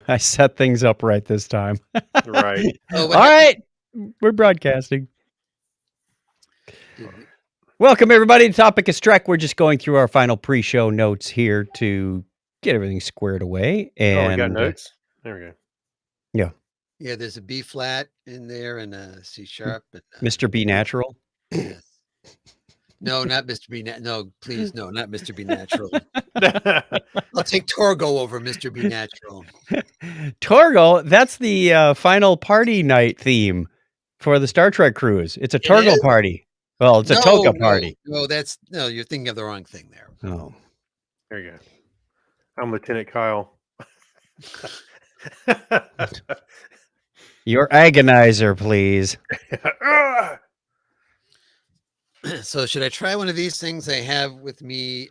I set things up right this time. Right. All right. We're broadcasting. Welcome, everybody. The topic is Trek. We're just going through our final pre-show notes here to get everything squared away. And we got notes? There we go. Yeah. Yeah, there's a B flat in there and a C sharp. And, Mr. B Natural? Yes. No, not Mr. B. No, please, no, not Mr. B Natural. I'll take Torgo over Mr. B Natural. Torgo, that's the final party night theme for the Star Trek cruise. It's a Torgo party. Well, it's a Toka party. No, you're thinking of the wrong thing there. Oh. There you go. I'm Lieutenant Kyle. Your agonizer, please. So should I try one of these things I have with me?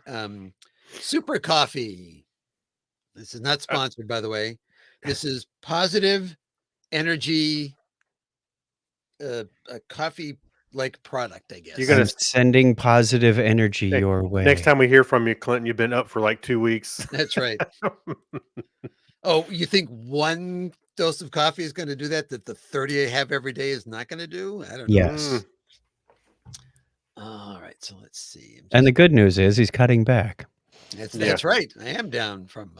Super coffee. This is not sponsored, by the way. This is positive energy, a coffee like product, I guess. I'm sending positive energy your way. Next time we hear from you, Clinton, you've been up for like 2 weeks. That's right. Oh, you think one dose of coffee is going to do that the 30 I have every day is not going to do? I don't know. Yes. All right, so let's see. And the good news is he's cutting back. That's right. I am down from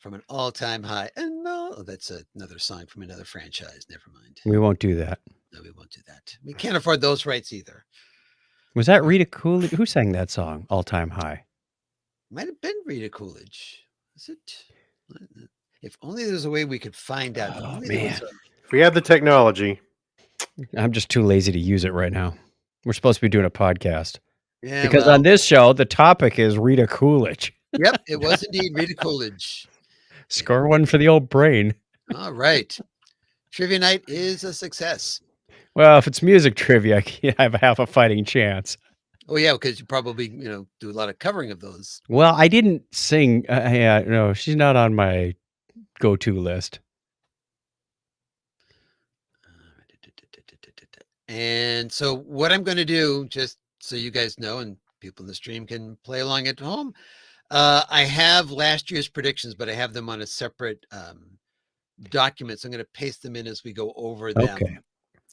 an all-time high. And no, that's another song from another franchise. Never mind. We won't do that. No, we won't do that. We can't afford those rights either. Was that Rita Coolidge? Who sang that song, All Time High? Might have been Rita Coolidge. Is it? If only there's a way we could find out. Oh, man. If we had the technology. I'm just too lazy to use it right now. We're supposed to be doing a podcast. Yeah, because on this show, the topic is Rita Coolidge. Yep, it was indeed Rita Coolidge. Score one for the old brain. All right. Trivia night is a success. Well, if it's music trivia, I have half a fighting chance. Oh, yeah, because you probably, do a lot of covering of those. Well, I didn't sing. No, she's not on my go-to list. And so what I'm going to do, just so you guys know, and people in the stream can play along at home, I have last year's predictions, but I have them on a separate document. So I'm going to paste them in as we go over them. Okay.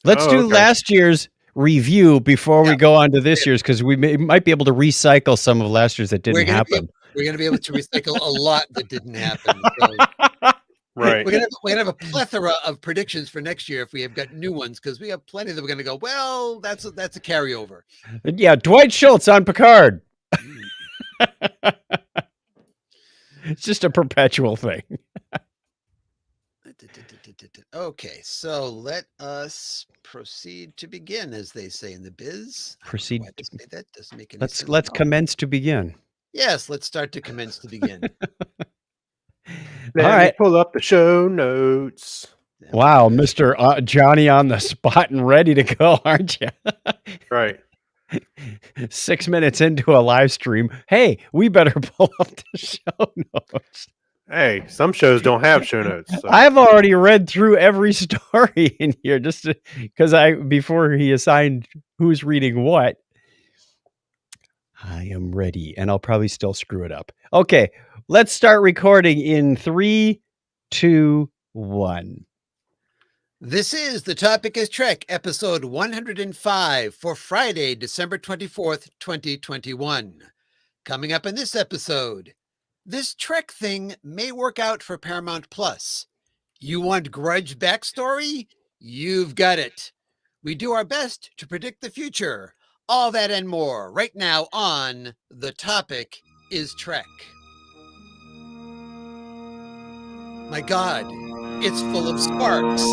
Let's do last year's review before we go on to this year's, because we might be able to recycle some of last year's that didn't happen. We're going to be able to recycle a lot that didn't happen. So. Right. We're gonna have a plethora of predictions for next year if we have got new ones, because we have plenty that we're gonna go, well, that's a carryover. Yeah, Dwight Schultz on Picard. It's just a perpetual thing. Okay, so let us proceed to begin, as they say in the biz. Proceed. To say that doesn't make any sense. Let's commence to begin. Yes, let's start to commence to begin. Let me pull up the show notes. Wow, Mr. Johnny on the spot and ready to go, aren't you? Right. 6 minutes into a live stream. Hey, we better pull up the show notes. Hey, some shows don't have show notes. So. I've already read through every story in here just because before he assigned who's reading what. I am ready, and I'll probably still screw it up. Okay, let's start recording in 3, 2, 1. This is The Topic is Trek, episode 105 for Friday, December 24th, 2021. Coming up in this episode, this Trek thing may work out for Paramount Plus. You want grudge backstory? You've got it. We do our best to predict the future. All that and more right now on The Topic is Trek. My God, it's full of sparks.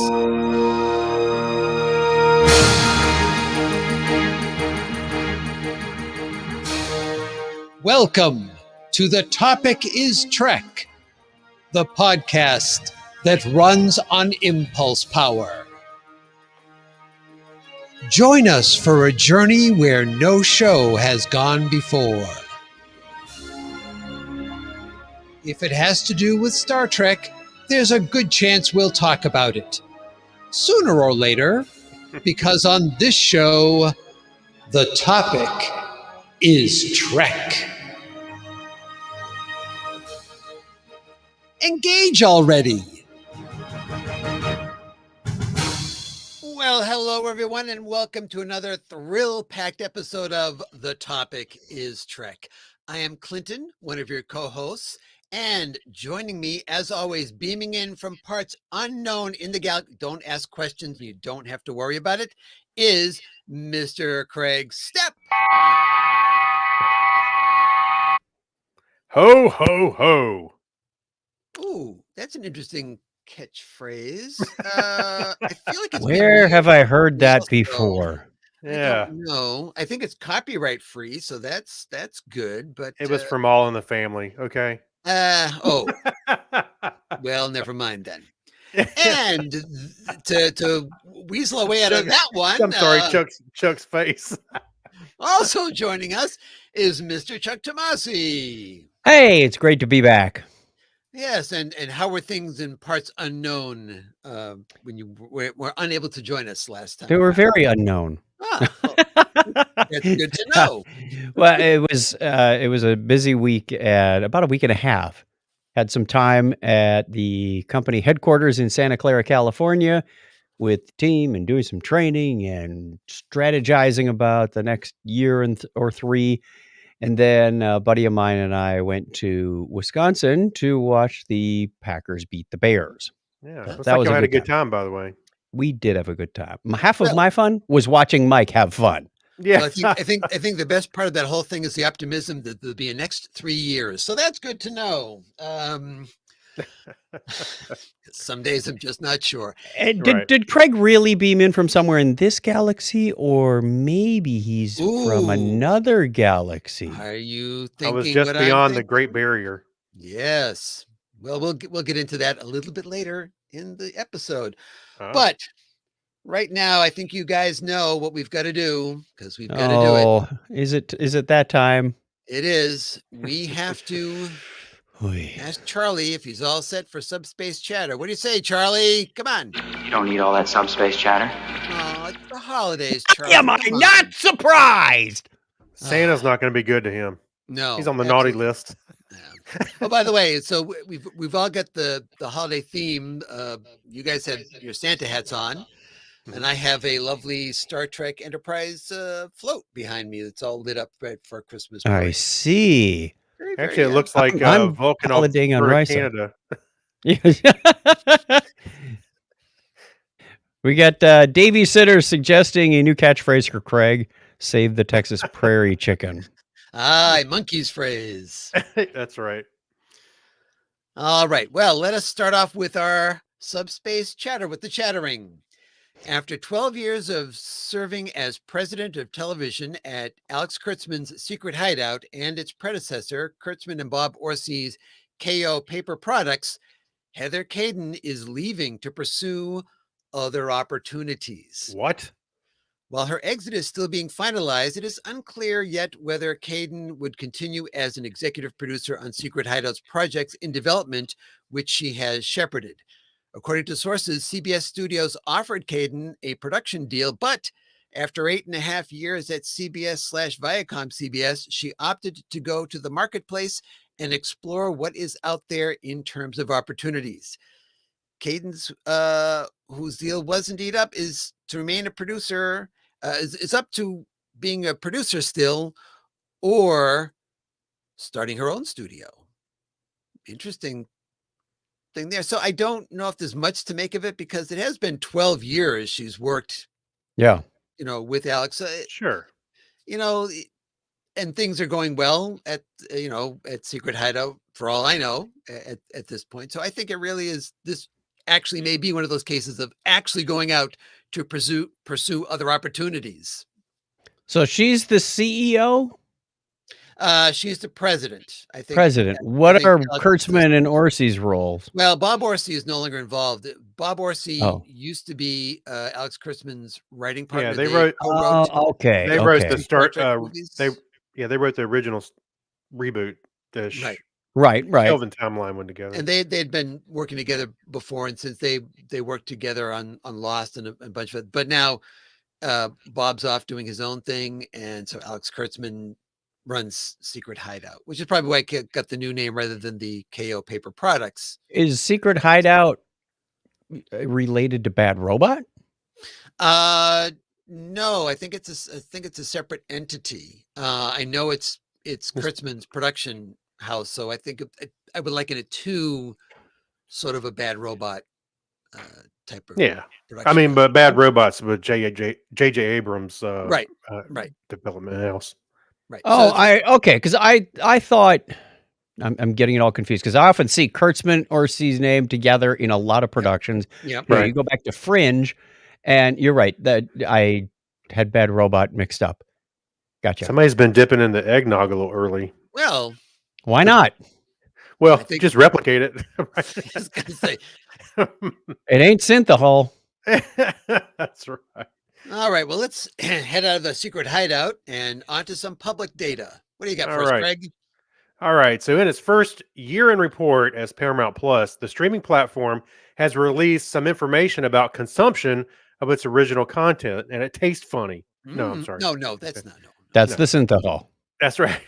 Welcome to The Topic is Trek, the podcast that runs on impulse power. Join us for a journey where no show has gone before. If it has to do with Star Trek, there's a good chance we'll talk about it. Sooner or later, because on this show, the topic is Trek. Engage already. Well, hello, everyone, and welcome to another thrill-packed episode of The Topic is Trek. I am Clinton, one of your co-hosts, and joining me, as always, beaming in from parts unknown in the galaxy, don't ask questions, you don't have to worry about it, is Mr. Craig Stepp. Ho, ho, ho. Ooh, that's an interesting catchphrase. I feel like it's been Where have I used heard that also. before? I Yeah. don't know. I think it's copyright free, so that's good. But It was from All in the Family, okay? oh, well, never mind then. And to weasel away out of that one, I'm sorry, Chuck's face. also joining us is Mr. Chuck Tomasi. Hey, it's great to be back. Yes, and how were things in parts unknown when you were unable to join us last time? They were very unknown. Ah, well, that's good to know. Well, it was a busy week at about a week and a half. Had some time at the company headquarters in Santa Clara, California, with the team and doing some training and strategizing about the next year or three. And then a buddy of mine and I went to Wisconsin to watch the Packers beat the Bears. Yeah, So looks that like was you a had a good good time, by the way. We did have a good time. Half of Well- my fun was watching Mike have fun. Yeah, Well, I think the best part of that whole thing is the optimism that there'll be a next 3 years. So that's good to know. Some days I'm just not sure. And Right. did Craig really beam in from somewhere in this galaxy, or maybe he's from Ooh. another galaxy? Are you thinking I was just what I'm beyond the thinking? Great Barrier. Yes. Well, we'll get into that a little bit later in the episode. Oh. But right now, I think you guys know what we've got to do because we've got to do it. Oh, is it that time? It is. We have to Oy. ask Charlie if he's all set for subspace chatter. What do you say, Charlie? Come on. You don't need all that subspace chatter. Oh, it's the holidays, Charlie. Am I Come on. not surprised? Santa's not going to be good to him. No. He's on the naughty absolutely. list. Yeah. Oh, by the way, so we've all got the holiday theme. You guys have your Santa hats on, and I have a lovely Star Trek Enterprise float behind me that's all lit up right for Christmas. I parade. see. Very, very, Actually, it looks like I'm Vulcan off holidaying on Earth, Risa. Canada. We got Davey Sitter suggesting a new catchphrase for Craig: "Save the Texas prairie chicken." a monkey's phrase. That's right. All right. Well, let us start off with our subspace chatter with the chattering. After 12 years of serving as president of television at Alex Kurtzman's Secret Hideout and its predecessor, Kurtzman and Bob Orsi's KO Paper Products, Heather Caden is leaving to pursue other opportunities. What? While her exit is still being finalized, it is unclear yet whether Caden would continue as an executive producer on Secret Hideout's projects in development, which she has shepherded. According to sources, CBS Studios offered Caden a production deal, but after 8.5 years at CBS/Viacom CBS, she opted to go to the marketplace and explore what is out there in terms of opportunities. Caden's, whose deal was indeed up, is to remain a producer, is up to being a producer still, or starting her own studio. Interesting thing there. So I don't know if there's much to make of it because it has been 12 years she's worked, Yeah. with Alex. Sure. And things are going well at Secret Hideout for all I know at this point. So I think it really is, this actually may be one of those cases of actually going out to pursue other opportunities. So she's the CEO? She's the president, I think. President. I What think are Alex is the- Kurtzman and Orsi's roles? Well, Bob Orsi is no longer involved. Bob Orsi Oh. used to be Alex Kurtzman's writing partner. Yeah, they wrote. co-wrote Okay. They wrote okay. the start. Star Trek movies. They wrote the original reboot. The Right. Right. Kelvin timeline went together. And they'd been working together before, and since they worked together on Lost and a bunch of it, but now Bob's off doing his own thing, and so Alex Kurtzman runs Secret Hideout, which is probably why it got the new name rather than the KO Paper Products. Is Secret Hideout related to Bad Robot? No, I think it's a separate entity. I know it's Kurtzman's production house, so I think I would liken it to sort of a Bad Robot type of Yeah. production I mean, house. but Bad Robots with J.J. Abrams Right. development house. Right. Oh, So okay, because I thought I'm getting it all confused because I often see Kurtzman or C's name together in a lot of productions. Yep. You know, Right. you go back to Fringe, and you're right that I had Bad Robot mixed up. Gotcha. Somebody's been dipping in the eggnog a little early. Well, Why not? Well, I think- just replicate it. I was gonna say, It ain't synthahol. That's right. all right, well, let's head out of the Secret Hideout and onto some public data. What do you got for All us, right. Greg? All right. So, in its first year in report as Paramount Plus, the streaming platform has released some information about consumption of its original content, and it tastes funny. No, I'm sorry. No, that's not. No. That's No. the synthahol. That's right.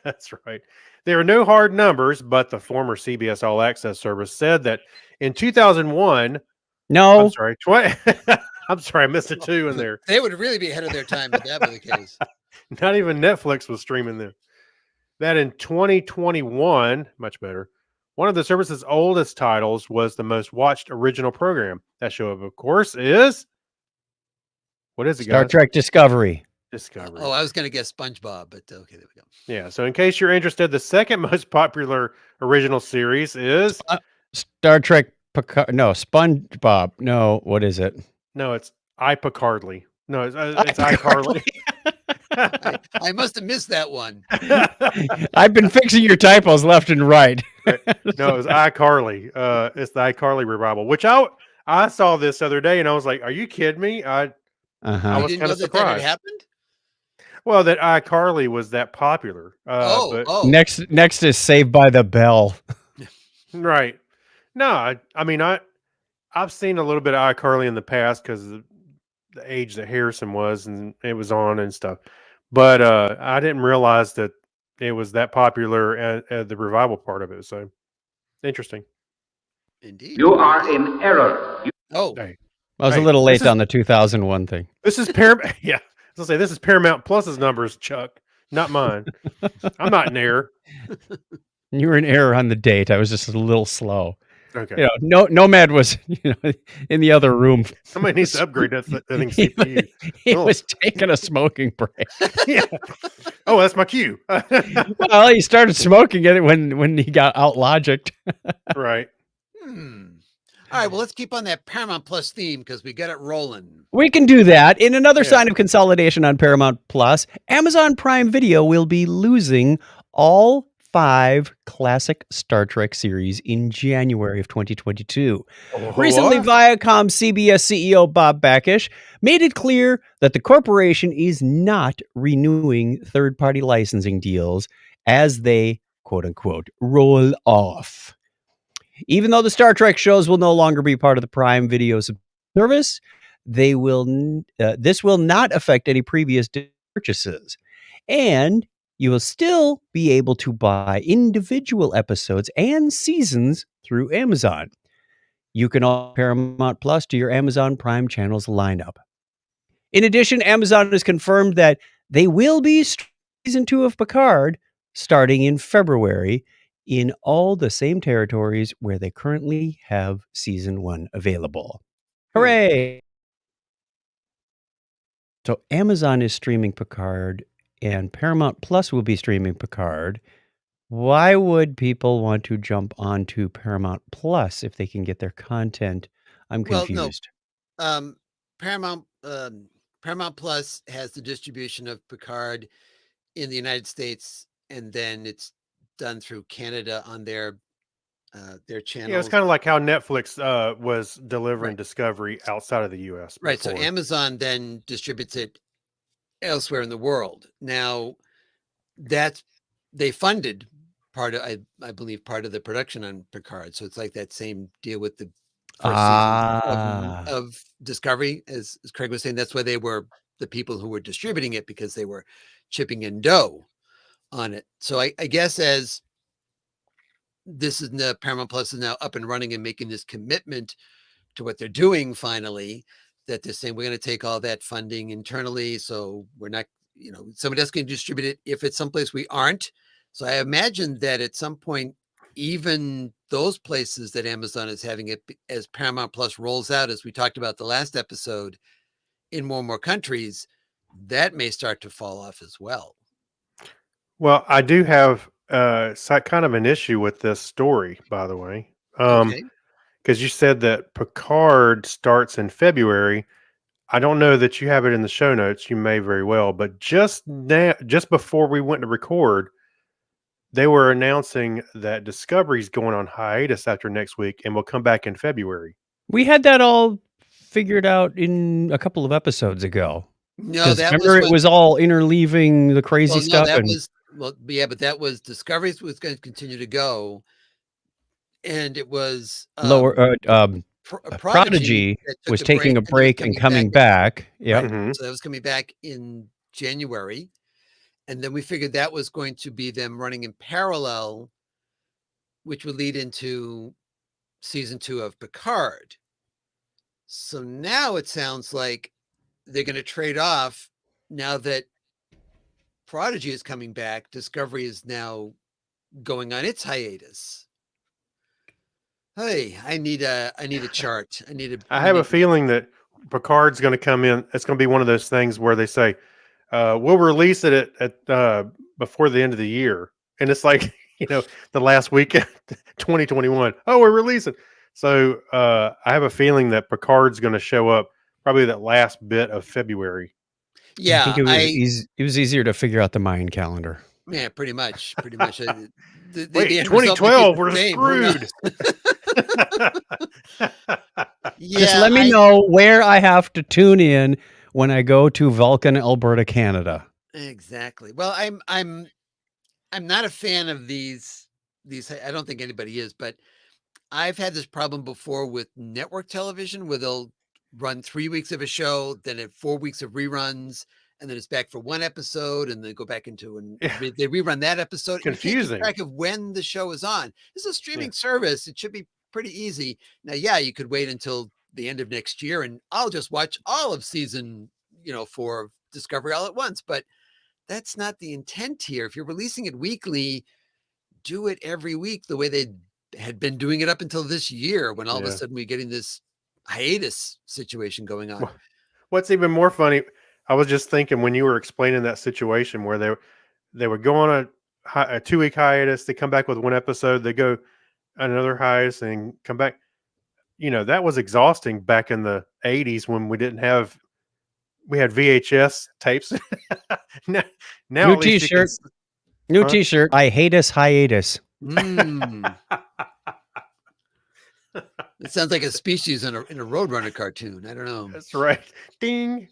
That's right. There are no hard numbers, but the former CBS All Access service said that in 2001, No, I'm sorry, I'm sorry, I missed a 2 in there. They would really be ahead of their time if that were the case. Not even Netflix was streaming them. That in 2021, much better, one of the service's oldest titles was the most watched original program. That show, of course, is what is it, Star guys? Trek Discovery. Discovery. Oh, I was going to guess SpongeBob, but okay, there we go. Yeah. So, in case you're interested, the second most popular original series is Star Trek Picard. No, SpongeBob. No, what is it? no, it's iPicardly. No, it's iCarly. I must have missed that one. I've been fixing your typos left and right. No, it was iCarly. It's the iCarly revival, which I saw this other day and I was like, "Are you kidding me?" I Uh-huh. You was didn't kinda know that had surprised. happened? Well, that iCarly was that popular. But Next is Saved by the Bell. right. No, I mean I've seen a little bit of iCarly in the past because of the age that Harrison was and it was on and stuff. But I didn't realize that it was that popular at the revival part of it. So interesting. Indeed. You are in error. Oh, Hey, I was a Hey, little late this is- on the 2001 thing. this is Paramount. Yeah, I'll say this is Paramount Plus's numbers, Chuck, not mine. I'm not in error. You were in error on the date. I was just a little slow. Okay, You know, Nomad was, in the other room. somebody needs to upgrade that thing He, CPU. he Oh. was taking a smoking break. Yeah. Oh, that's my cue. Well, he started smoking it when he got out logicked. Right. All right, well, let's keep on that Paramount Plus theme because we got it rolling. We can do that. In another Yeah. sign of consolidation on Paramount Plus, Amazon Prime Video will be losing all 5 classic Star Trek series in January of 2022. Recently, What? Viacom CBS CEO Bob Bakish made it clear that the corporation is not renewing third-party licensing deals as they, quote-unquote, roll off. Even though the Star Trek shows will no longer be part of the Prime Video service, this will not affect any previous purchases. And you will still be able to buy individual episodes and seasons through Amazon. You can add Paramount Plus to your Amazon Prime channels lineup. In addition, Amazon has confirmed that they will be season 2 of Picard starting in February in all the same territories where they currently have season 1 available. Hooray! So Amazon is streaming Picard and Paramount Plus will be streaming Picard. Why would people want to jump onto Paramount Plus if they can get their content? I'm Well, no. confused. Paramount Plus has the distribution of Picard in the United States, and then it's done through Canada on their channels. Yeah, it's kind of like how Netflix was delivering Right. Discovery outside of the U.S. Right. So before. Amazon then distributes it elsewhere in the world. Now, they funded part of, I believe, part of the production on Picard. So it's like that same deal with the first Ah. season of Discovery, as Craig was saying. That's why they were the people who were distributing it, because they were chipping in dough. on it. So I guess as this is the Paramount Plus is now up and running and making this commitment to what they're doing finally, that they're saying we're going to take all that funding internally. So we're not, somebody else can distribute it if it's someplace we aren't. So I imagine that at some point, even those places that Amazon is having it as Paramount Plus rolls out, as we talked about the last episode, in more and more countries, that may start to fall off as well. Well, I do have kind of an issue with this story, by the way. Okay. Because you said that Picard starts in February. I don't know that you have it in the show notes. You may very well, but just now, just before we went to record, they were announcing that Discovery's going on hiatus after next week and will come back in February. We had that all figured out in a couple of episodes ago. No, Because that remember, was it was all interleaving the crazy well, no, stuff, that and was but that was Discovery's was going to continue to go, and it was lower Prodigy Prodigy that took was the taking a and then was break and coming back. Yep. Right. Mhm. So that was coming back in January, and then we figured that was going to be them running in parallel, which would lead into season 2 of Picard. So now it sounds like they're going to trade off now that Prodigy is coming back. Discovery is now going on its hiatus. Hey, I need a chart. I have a feeling that Picard's going to come in. It's going to be one of those things where they say, "We'll release it at before the end of the year," and it's like the last weekend, 2021. Oh, we're releasing. So I have a feeling that Picard's going to show up probably that last bit of February. I think Yeah, it was easier to figure out the Mayan calendar. yeah, pretty much. Wait, end result may be 2012, the we're same, who knows? screwed. Just Yeah, let me know where I have to tune in when I go to Vulcan, Alberta, Canada. exactly. Well, I'm not a fan of these. I don't think anybody is, but I've had this problem before with network television where they'll run 3 weeks of a show, then have 4 weeks of reruns, and then it's back for one episode, and then go back into Yeah. they rerun that episode. And you can't keep Confusing. track of when the show is on. This is a Yeah. streaming service. It should be pretty easy. Now, yeah, you could wait until the end of next year, and I'll just watch all of season, 4 of Discovery all at once. But that's not the intent here. If you're releasing it weekly, do it every week the way they had been doing it up until this year, when all of a Yeah. sudden we're getting this hiatus situation going on. What's even more funny, I was just thinking when you were explaining that situation where they would go on a 2-week hiatus, they come back with one episode, they go another hiatus and come back. That was exhausting back in the 80s when we had VHS tapes. now New at least you can T-shirt. New Huh? T-shirt. I hate us hiatus. Mm. It sounds like a species in a Roadrunner cartoon. I don't know. That's right. Ding.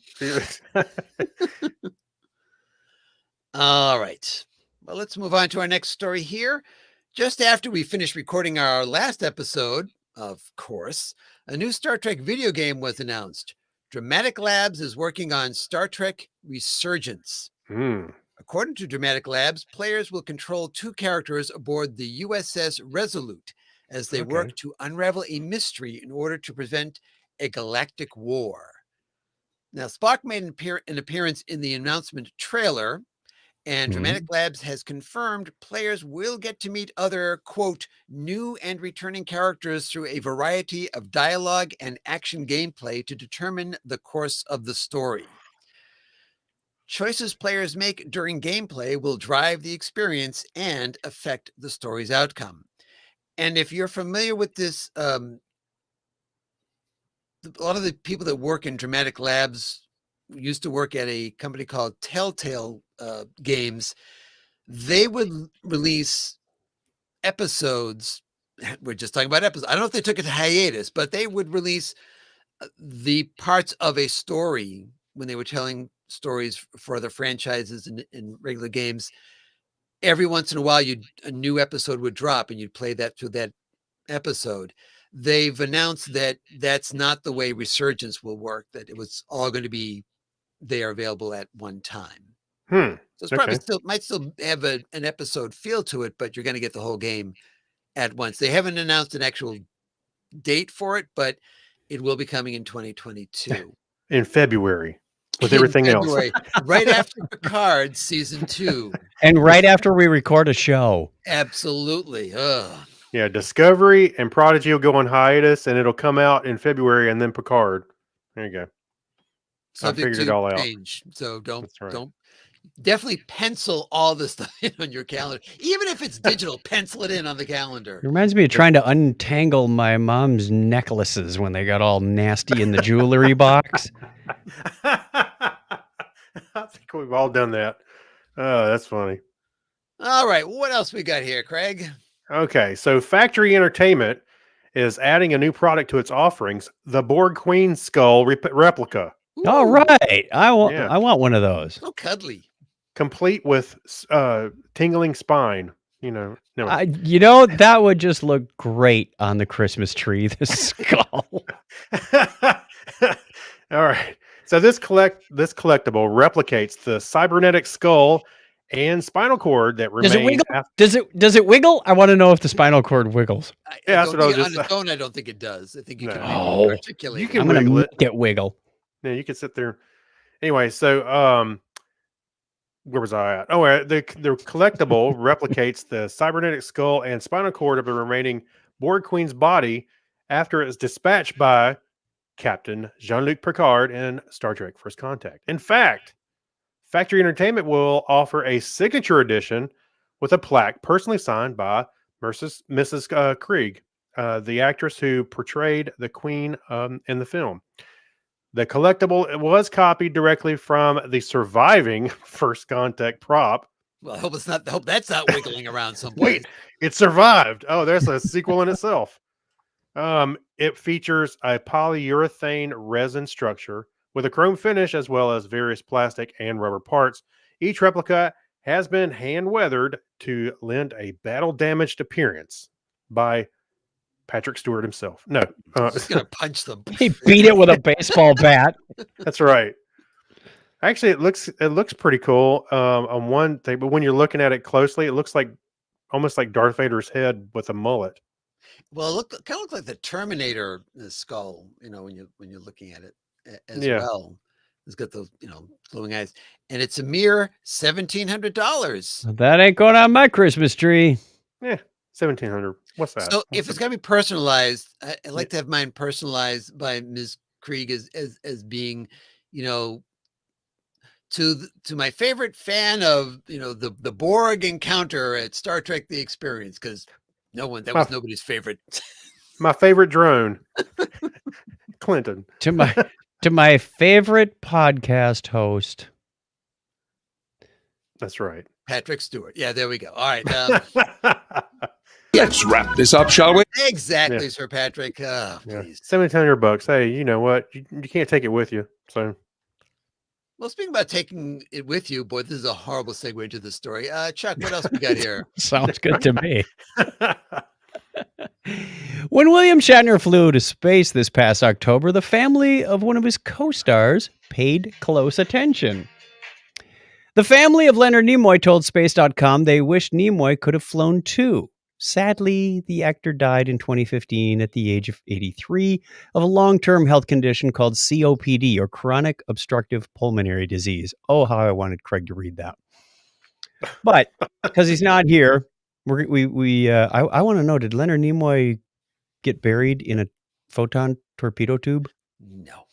All right. Well, let's move on to our next story here. Just after we finished recording our last episode, of course, a new Star Trek video game was announced. Dramatic Labs is working on Star Trek Resurgence. Mm. According to Dramatic Labs, players will control 2 characters aboard the USS Resolute as they work to unravel a mystery in order to prevent a galactic war. Now, Spock made an appearance in the announcement trailer, and Dramatic Labs has confirmed players will get to meet other, quote, new and returning characters through a variety of dialogue and action gameplay to determine the course of the story. Choices players make during gameplay will drive the experience and affect the story's outcome. And if you're familiar with this, a lot of the people that work in Dramatic Labs used to work at a company called Telltale Games. They would release episodes. We're just talking about episodes. I don't know if they took it to hiatus, but they would release the parts of a story when they were telling stories for other franchises and regular games. Every once in a while, a new episode would drop and you'd play that through that episode. They've announced that that's not the way Resurgence will work, that it was all going to be there available at one time. So it's probably Okay. might still have an episode feel to it, but you're going to get the whole game at once. They haven't announced an actual date for it, but it will be coming in 2022. In February, with In everything else. February, right after Picard season 2. And right after we record a show. Absolutely. Ugh. Yeah, Discovery and Prodigy will go on hiatus, and it'll come out in February, and then Picard. There you go. Subject figured it to all out. change. So don't That's right. definitely pencil all this stuff in on your calendar. Even if it's digital, pencil it in on the calendar. It reminds me of trying to untangle my mom's necklaces when they got all nasty in the jewelry box. I think we've all done that. Oh, that's funny. All right. What else we got here, Craig? Okay, so Factory Entertainment is adding a new product to its offerings, the Borg Queen skull replica. All Ooh, right. I Yeah. want one of those. so cuddly. Complete with tingling spine. No. That would just look great on the Christmas tree, the skull. All right. So this collectible replicates the cybernetic skull and spinal cord that Does it remained wiggle? Does it wiggle? I want to know if the spinal cord wiggles. Yeah, that's what I was just on its own, I don't think it does. I think you can No. make it articulate. You it. can I'm going to wiggle it. make it wiggle. Yeah, you can sit there. Anyway, so where was I at? Oh, the collectible replicates the cybernetic skull and spinal cord of the remaining Borg Queen's body after it is dispatched by Captain Jean-Luc Picard in Star Trek First Contact. In fact, Factory Entertainment will offer a signature edition with a plaque personally signed by Mrs. Krieg, the actress who portrayed the Queen in the film. The collectible was copied directly from the surviving First Contact prop. Well, I hope that's not wiggling around someplace. Wait, it survived. Oh, there's a sequel in itself. It features a polyurethane resin structure with a chrome finish as well as various plastic and rubber parts. Each replica has been hand weathered to lend a battle-damaged appearance by Patrick Stewart himself. No, He's gonna punch them. He beat it with a baseball bat. that's right. Actually, it looks pretty cool on one thing, but when you're looking at it closely, it looks like almost like Darth Vader's head with a mullet. Well, it kind of looks like the Terminator skull. When you're looking at it as Yeah. well. It's got those glowing eyes, and it's a mere $1,700. That ain't going on my Christmas tree. Yeah, 1,700. What's that? So if it's gonna be personalized, I'd like to have mine personalized by Ms. Krieg as being, to my favorite fan of the Borg encounter at Star Trek: The Experience, because that was nobody's favorite. My favorite drone, Clinton. To my favorite podcast host. That's right. Patrick Stewart. Yeah, there we go. All right. Let's wrap this up, shall we? Exactly, Yeah. Sir Patrick. Yeah. Please. $1,700. Hey, you know what? You can't take it with you. So Well, speaking about taking it with you, boy, this is a horrible segue into the story. Chuck, what else we got here? Sounds good to me. When William Shatner flew to space this past October, the family of one of his co-stars paid close attention. The family of Leonard Nimoy told Space.com they wished Nimoy could have flown too. Sadly, the actor died in 2015 at the age of 83 of a long-term health condition called COPD, or chronic obstructive pulmonary disease. Oh, how I wanted Craig to read that. But because he's not here, I want to know, did Leonard Nimoy get buried in a photon torpedo tube? No.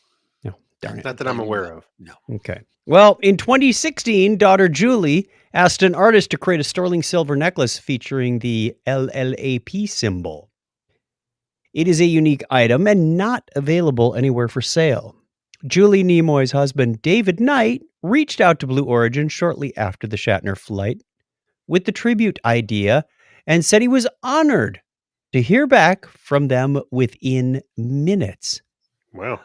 No, darn it. not that I'm aware of. No. Okay. Well, in 2016, daughter Julie asked an artist to create a sterling silver necklace featuring the LLAP symbol. It is a unique item and not available anywhere for sale. Julie Nimoy's husband, David Knight, reached out to Blue Origin shortly after the Shatner flight with the tribute idea and said he was honored to hear back from them within minutes. Wow.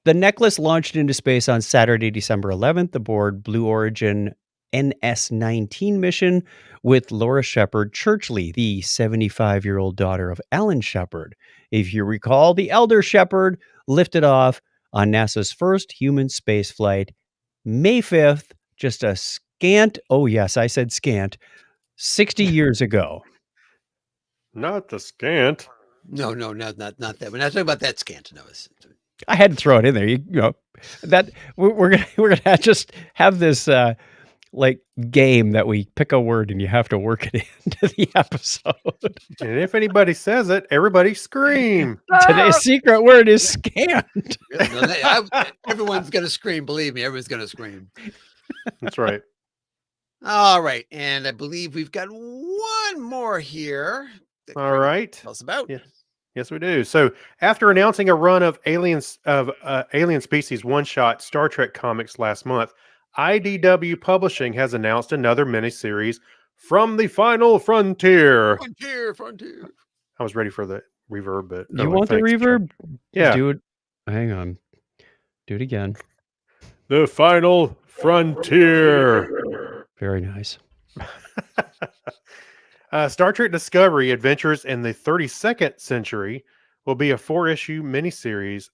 The necklace launched into space on Saturday, December 11th, aboard Blue Origin NS-19 mission with Laura Shepard Churchley, the 75-year-old daughter of Alan Shepard. If you recall, the elder Shepard lifted off on NASA's first human space flight, May 5th, just a scant, oh yes, I said scant, 60 years ago. Not the scant. No, not that. We're not talking about that scant. No, I had to throw it in there. You know, that we're gonna just have this like game that we pick a word and you have to work it into the episode. And if anybody says it, everybody scream. Today's secret word is scant. really, no, everyone's gonna scream. Believe me, everyone's gonna scream. That's right. All right, and I believe we've got one more here. All right. Tell us about. Yes, we do. So, after announcing a run of Alien Species one-shot Star Trek comics last month, IDW Publishing has announced another miniseries, From the Final Frontier. Frontier. I was ready for the reverb, but Do you want the thanks, Chuck. reverb? Yeah. Do it. Hang on. Do it again. The Final Frontier. Very nice. Star Trek Discovery Adventures in the 32nd Century will be a 4-issue miniseries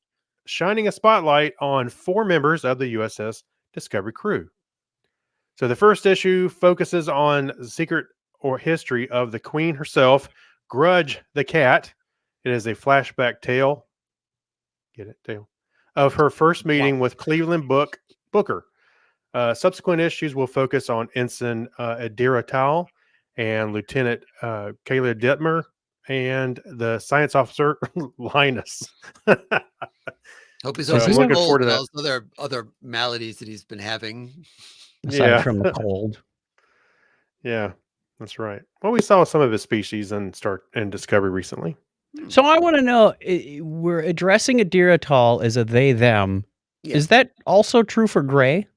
shining a spotlight on 4 members of the USS Discovery crew. So the first issue focuses on the secret or history of the Queen herself, Grudge the Cat. It is a flashback tale. Get it? Tale. Of her first meeting with Cleveland Booker. Subsequent issues will focus on Ensign Adira Tal and Lieutenant Kayla Detmer and the science officer Linus. Hope he's So okay. looking forward to that. Those other maladies that he's been having. Aside from the cold. Yeah, that's right. Well, we saw some of his species in Discovery recently. So I want to know, we're addressing Adira Tal as a they, them. Yeah. Is that also true for Gray?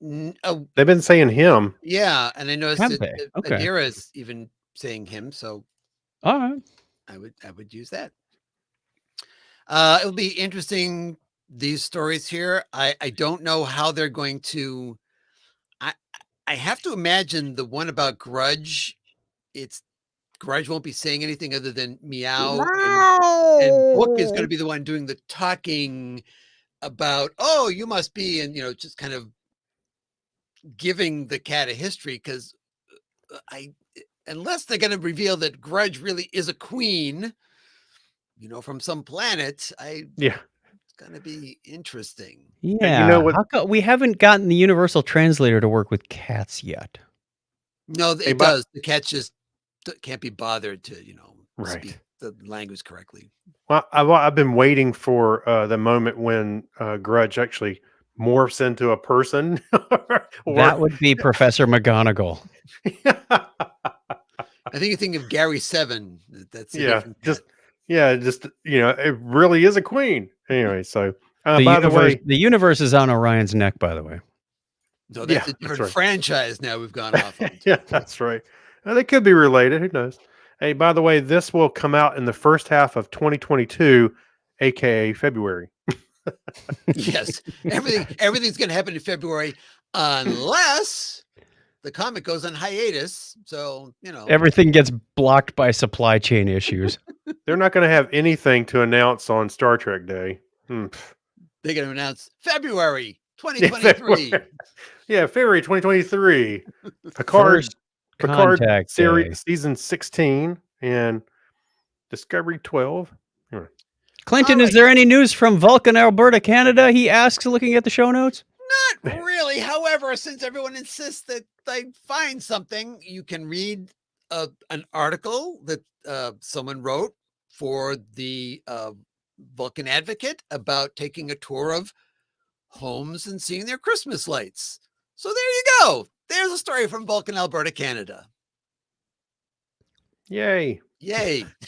They've been saying him. Yeah, and I noticed Have that they? Okay. Adira is even saying him, so All right. I would use that. It'll be interesting, these stories here. I don't know how they're going to. I have to imagine the one about Grudge. Grudge won't be saying anything other than meow, and Book is going to be the one doing the talking about, oh, you must be, and just kind of giving the cat a history, because unless they're going to reveal that Grudge really is a queen, from some planet, it's going to be interesting. Yeah. You know what? How come we haven't gotten the universal translator to work with cats yet? No, it does. The cats just can't be bothered to, speak the language correctly. Well, I've been waiting for the moment when Grudge actually morphs into a person. That would be Professor McGonagall. I think you think of Gary Seven. That's just it really is a queen. Anyway, so by the way, the universe is on Orion's neck. By the way, no, that's a different franchise. Now we've gone off. Yeah, that's right. They could be related. Who knows? Hey, by the way, this will come out in the first half of 2022, aka February. Yes, everything's going to happen in February, unless the comic goes on hiatus. So everything gets blocked by supply chain issues. They're not going to have anything to announce on Star Trek Day. They're going to announce February 2023. February 2023. Picard series season 16 and Discovery 12. Clinton, is there any news from Vulcan, Alberta, Canada? He asks, looking at the show notes. Not really. However, since everyone insists that I find something, you can read an article that someone wrote for the Vulcan Advocate about taking a tour of homes and seeing their Christmas lights. So there you go. There's a story from Vulcan, Alberta, Canada. Yay.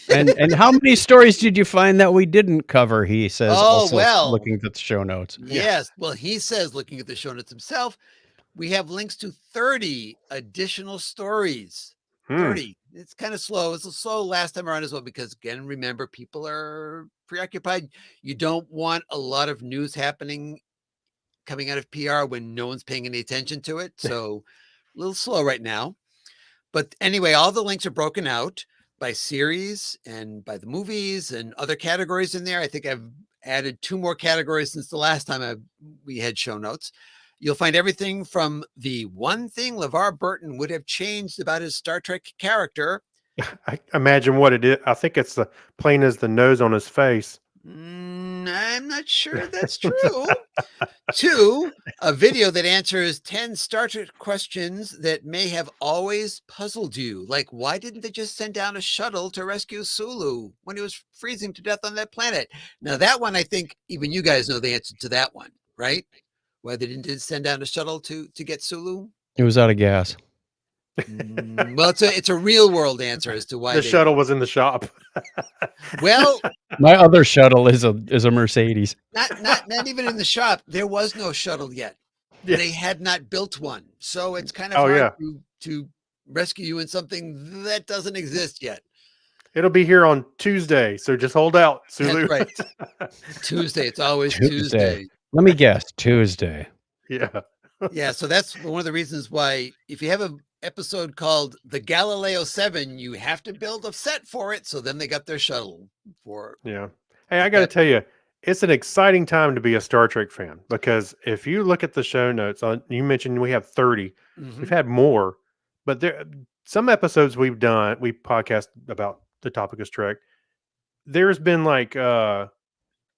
And how many stories did you find that we didn't cover? He says, looking at the show notes. Yes. Well, he says, looking at the show notes himself, we have links to 30 additional stories. 30. It's kind of slow. It's slow last time around as well, because again, remember, people are preoccupied. You don't want a lot of news happening coming out of PR when no one's paying any attention to it. So a little slow right now. But anyway, all the links are broken out by series and by the movies and other categories in there. I think I've added 2 more categories since the last time we had show notes. You'll find everything from the one thing LeVar Burton would have changed about his Star Trek character. I imagine what it is. I think it's the plain as the nose on his face. I'm not sure that's true. 2, a video that answers 10 Star Trek questions that may have always puzzled you. Like, why didn't they just send down a shuttle to rescue Sulu when he was freezing to death on that planet? Now, that one, I think even you guys know the answer to that one, right? Why they didn't send down a shuttle to get Sulu? It was out of gas. Well, it's a real world answer as to why The shuttle was in the shop. Well, My other shuttle is a Mercedes. not even in the shop. There was no shuttle yet. Yeah. They had not built one, so it's kind of Oh, hard yeah. to rescue you in something that doesn't exist yet. It'll be here on Tuesday, so just hold out, Sulu. That's right. Tuesday. It's always Tuesday. Let me guess, Tuesday. Yeah. Yeah, so that's one of the reasons why if you have an episode called The Galileo 7, you have to build a set for it. So then they got their shuttle for. Yeah. Hey, I got to tell you, it's an exciting time to be a Star Trek fan because if you look at the show notes, you mentioned we have 30. We've had more, but there some episodes we podcast about the topic of Trek. There's been like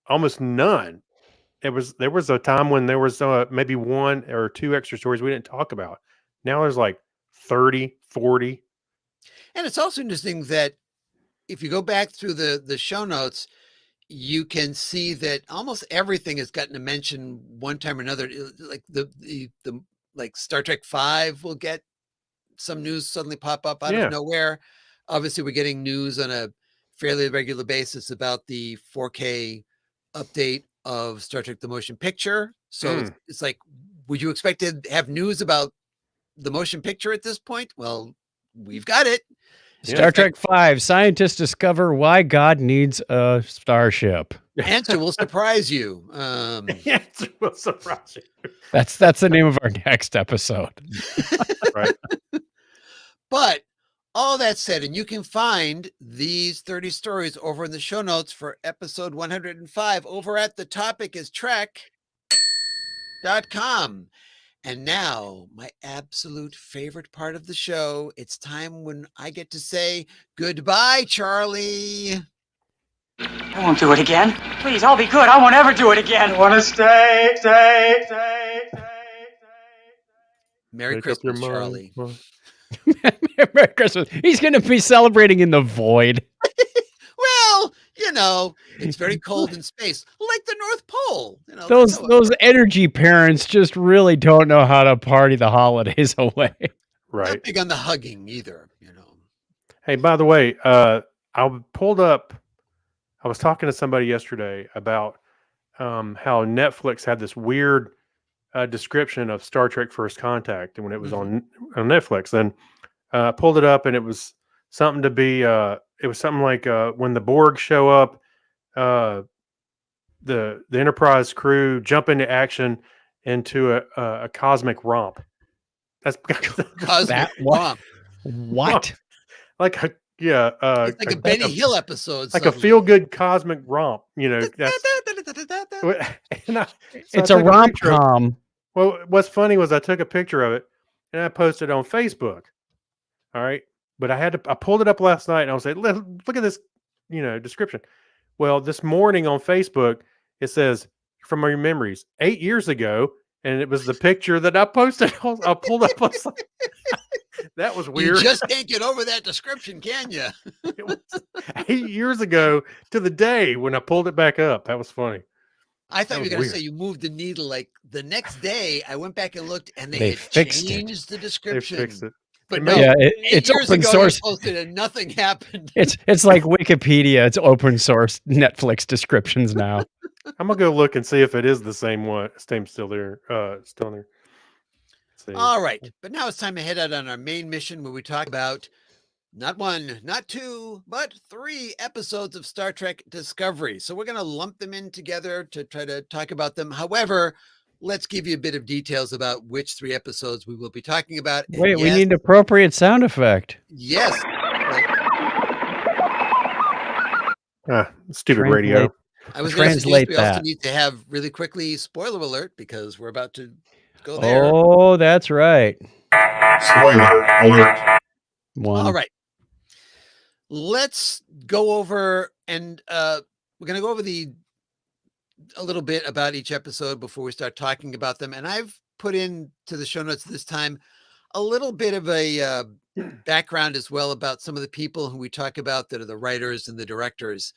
almost none. There was a time when there was maybe 1 or 2 extra stories we didn't talk about. Now there's like 30, 40. And it's also interesting that if you go back through the show notes, you can see that almost everything has gotten a mention one time or another. Like the like Star Trek 5 will get some news suddenly pop up out of nowhere. Obviously, we're getting news on a fairly regular basis about the 4K update of Star Trek the Motion Picture. So it's like, would you expect to have news about the motion picture at this point? Well, we've got it. Star Trek 5, scientists discover why God needs a starship. Answer will surprise you. Answer will surprise you. That's the name of our next episode. Right. But all that said, and you can find these 30 stories over in the show notes for episode 105 over at the topic is Trek.com. And now, my absolute favorite part of the show. It's time when I get to say goodbye, Charlie. I won't do it again. Please, I'll be good. I won't ever do it again. I want to stay. Merry Christmas, Charlie. Merry Christmas. He's going to be celebrating in the void. Well, it's very cold in space, like the North Pole. Those energy parents just really don't know how to party the holidays away. Right. Not big on the hugging either. Hey, by the way, I pulled up. I was talking to somebody yesterday about how Netflix had this weird description of Star Trek First Contact when it was on Netflix. Then pulled it up, and it was something to be. It was something like when the Borg show up, the Enterprise crew jump into action into a cosmic romp. That's cosmic romp. What? Like a it's like a Benny Hill episode. Like suddenly. A feel-good cosmic romp. That's, it's a rom-com. Well, what's funny was I took a picture of it and I posted it on Facebook. All right. But I pulled it up last night and I was like, look at this, description. Well, this morning on Facebook, it says from your memories 8 years ago. And it was the picture that I posted. I pulled up. That was weird. You just can't get over that description, can you? It was 8 years ago to the day when I pulled it back up. That was funny. I thought you were going to say you moved the needle. Like the next day, I went back and looked, and they had changed the description. They fixed it. But no, it's open source. Posted and nothing happened. It's like Wikipedia. It's open source Netflix descriptions now. I'm gonna go look and see if it is the same one. Same still there. Still there. All right, but now it's time to head out on our main mission where we talk about not 1, not 2, but 3 episodes of Star Trek Discovery. So we're going to lump them in together to try to talk about them. However, let's give you a bit of details about which 3 episodes we will be talking about. And wait, we need an appropriate sound effect. Yes. Stupid radio. I was going to suggest we also need to have really quickly spoiler alert because we're about to. Go there. Oh, that's right. Spoiler alert. One. All right. Let's go over and we're going to go over a little bit about each episode before we start talking about them. And I've put into the show notes this time a little bit of a background as well about some of the people who we talk about that are the writers and the directors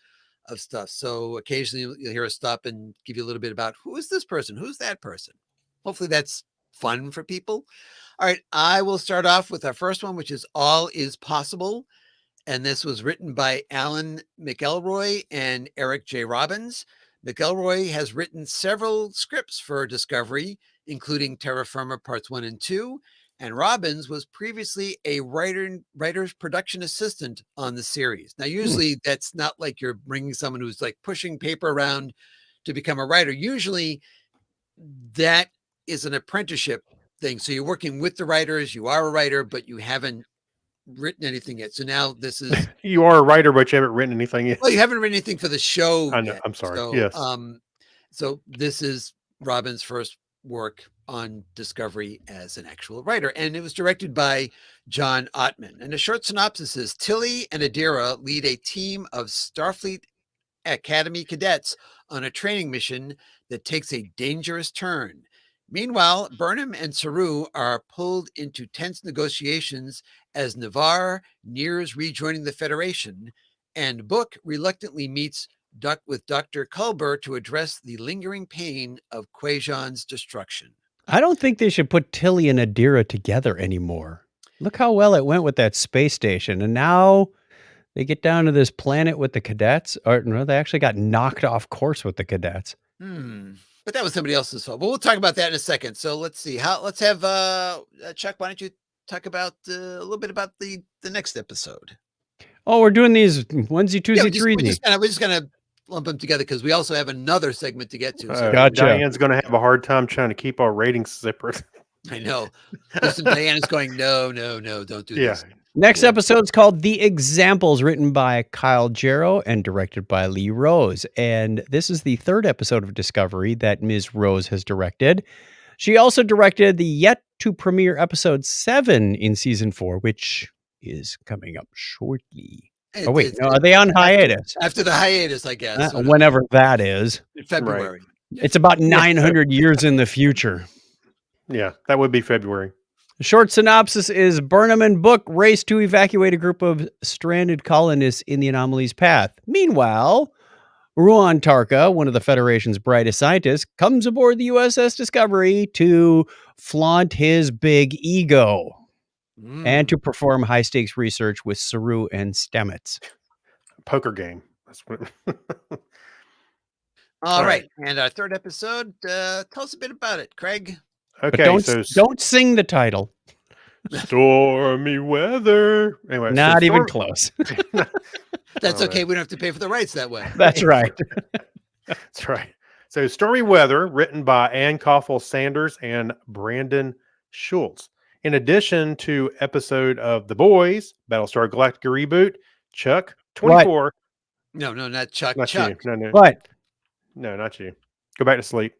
of stuff. So occasionally you'll hear us stop and give you a little bit about who is this person? Who's that person? Hopefully that's fun for people. All right. I will start off with our first one, which is All Is Possible. And this was written by Alan McElroy and Eric J. Robbins. McElroy has written several scripts for Discovery, including Terra Firma Parts 1 and 2. And Robbins was previously a writer's production assistant on the series. Now, usually that's not like you're bringing someone who's like pushing paper around to become a writer. Usually that is an apprenticeship thing. So you're working with the writers, you are a writer, but you haven't written anything yet. So now this is You are a writer, but you haven't written anything yet. well, you haven't written anything for the show. I know. Yet. I'm sorry. So, Yes. So this is Robin's first work on Discovery as an actual writer, and it was directed by John Ottman. And a short synopsis is Tilly and Adira lead a team of Starfleet Academy cadets on a training mission that takes a dangerous turn. Meanwhile, Burnham and Saru are pulled into tense negotiations as Navarre nears rejoining the Federation, and Book reluctantly meets with Dr. Culber to address the lingering pain of Quajon's destruction. I don't think they should put Tilly and Adira together anymore. Look how well it went with that space station. And now they get down to this planet with the cadets. Or no, they actually got knocked off course with the cadets. But that was somebody else's fault. But we'll talk about that in a second. So let's see. Let's have Chuck, why don't you talk about a little bit about the next episode? Oh, we're doing these onesie, twosie, threesie. We're just gonna lump them together because we also have another segment to get to. So Gotcha. Diane's going to have a hard time trying to keep our ratings separate. I know. Listen, Diana's going, no, don't do this. Next episode's called The Examples, written by Kyle Jarrow and directed by Lee Rose. And this is the third episode of Discovery that Ms. Rose has directed. She also directed the yet to premiere episode 7 in season 4, which is coming up shortly. Are they on hiatus? After the hiatus, I guess. Whenever that is. February. Right. It's about 900 years in the future. Yeah, that would be February. The short synopsis is Burnham and Book race to evacuate a group of stranded colonists in the anomaly's path. Meanwhile, Ruan Tarka, one of the Federation's brightest scientists, comes aboard the USS Discovery to flaunt his big ego and to perform high-stakes research with Saru and Stamets. Poker game. That's what All right. And our third episode, tell us a bit about it, Craig. Okay, but don't sing the title. Stormy weather. Anyway, Not even close. That's okay. We don't have to pay for the rights that way. That's right. That's right. So Stormy Weather, written by Ann Koffel Sanders and Brandon Schultz. In addition to episode of The Boys, Battlestar Galactica reboot, Chuck 24. What? No, not Chuck. Not Chuck. you. No. What? No, not you. Go back to sleep.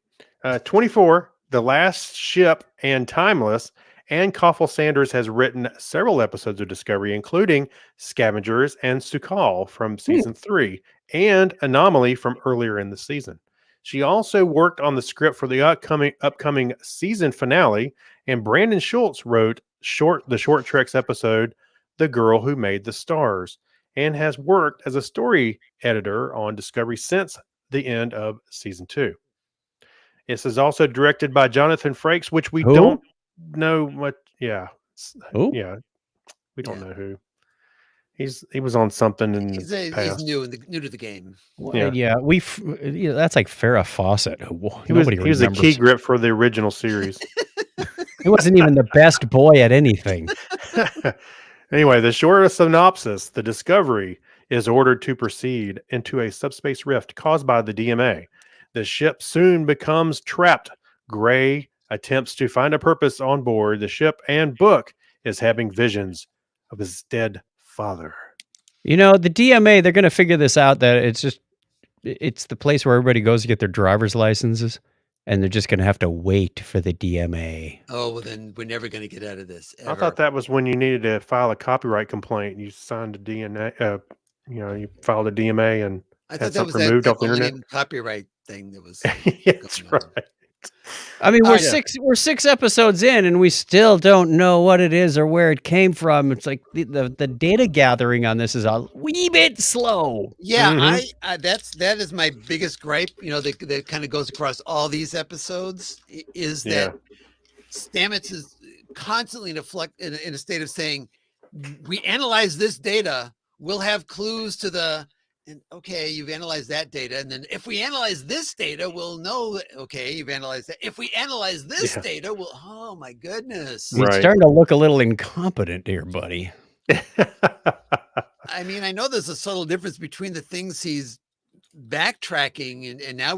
24, The Last Ship and Timeless. Ann Koffel Sanders has written several episodes of Discovery, including Scavengers and Sukal from season 3 and Anomaly from earlier in the season. She also worked on the script for the upcoming season finale, and Brandon Schultz wrote the Short Treks episode, The Girl Who Made the Stars, and has worked as a story editor on Discovery since the end of season 2. This is also directed by Jonathan Frakes, which we don't know much. Yeah. Yeah. We don't know who. He was on something in the past. He's new to the game. Yeah. That's like Farrah Fawcett. He was a key grip for the original series. He wasn't even the best boy at anything. Anyway, the short synopsis: the Discovery is ordered to proceed into a subspace rift caused by the DMA. The ship soon becomes trapped. Gray attempts to find a purpose on board the ship, and Book is having visions of his dead father. The DMA, they're going to figure this out, that it's the place where everybody goes to get their driver's licenses. and they're just going to have to wait for the DMA. Oh, well, then we're never going to get out of this ever. I thought that was when you needed to file a copyright complaint. You signed a DNA, you filed a DMA and I had thought that was something removed that off the internet. Millennium copyright thing that was. That's going on. right. I mean, Oh, we're yeah. we're 6 episodes in, and we still don't know what it is or where it came from. It's like the data gathering on this is a wee bit slow. Yeah, Mhm. that is my biggest gripe. That kind of goes across all these episodes is that Stamets is constantly in a state of saying, we analyze this data, we'll have clues to and okay, you've analyzed that data. And then if we analyze this data, we'll know that, okay, you've analyzed that. If we analyze this data, oh my goodness. He's starting to look a little incompetent here, buddy. I mean, I know there's a subtle difference between the things he's backtracking and now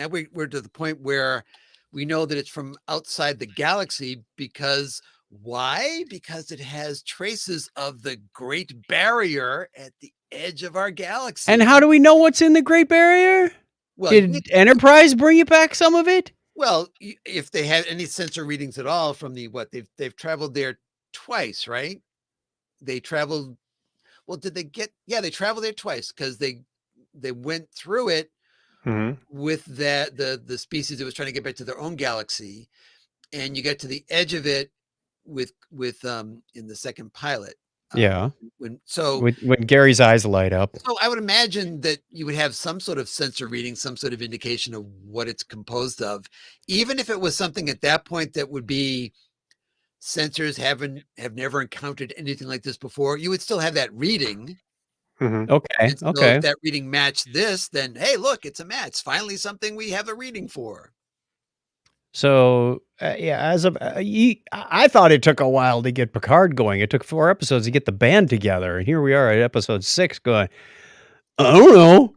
we're to the point where we know that it's from outside the galaxy because why? Because it has traces of the Great Barrier at the edge of our galaxy. And how do we know what's in the Great Barrier? Well, did Enterprise bring you back some of it? Well, if they had any sensor readings at all from they've traveled there twice, right? They traveled. Well, did they get? Yeah, they traveled there twice because they went through it with the species that was trying to get back to their own galaxy, and you get to the edge of it with in the second pilot. When Gary's eyes light up. So I would imagine that you would have some sort of sensor reading, some sort of indication of what it's composed of, even if it was something at that point that would be sensors have never encountered anything like this before. You would still have that reading. Okay. So okay. if that reading matched this, then hey, look, it's a match. Finally, something we have a reading for. So I thought it took a while to get Picard going. It took 4 episodes to get the band together, and here we are at episode 6 going, I don't know.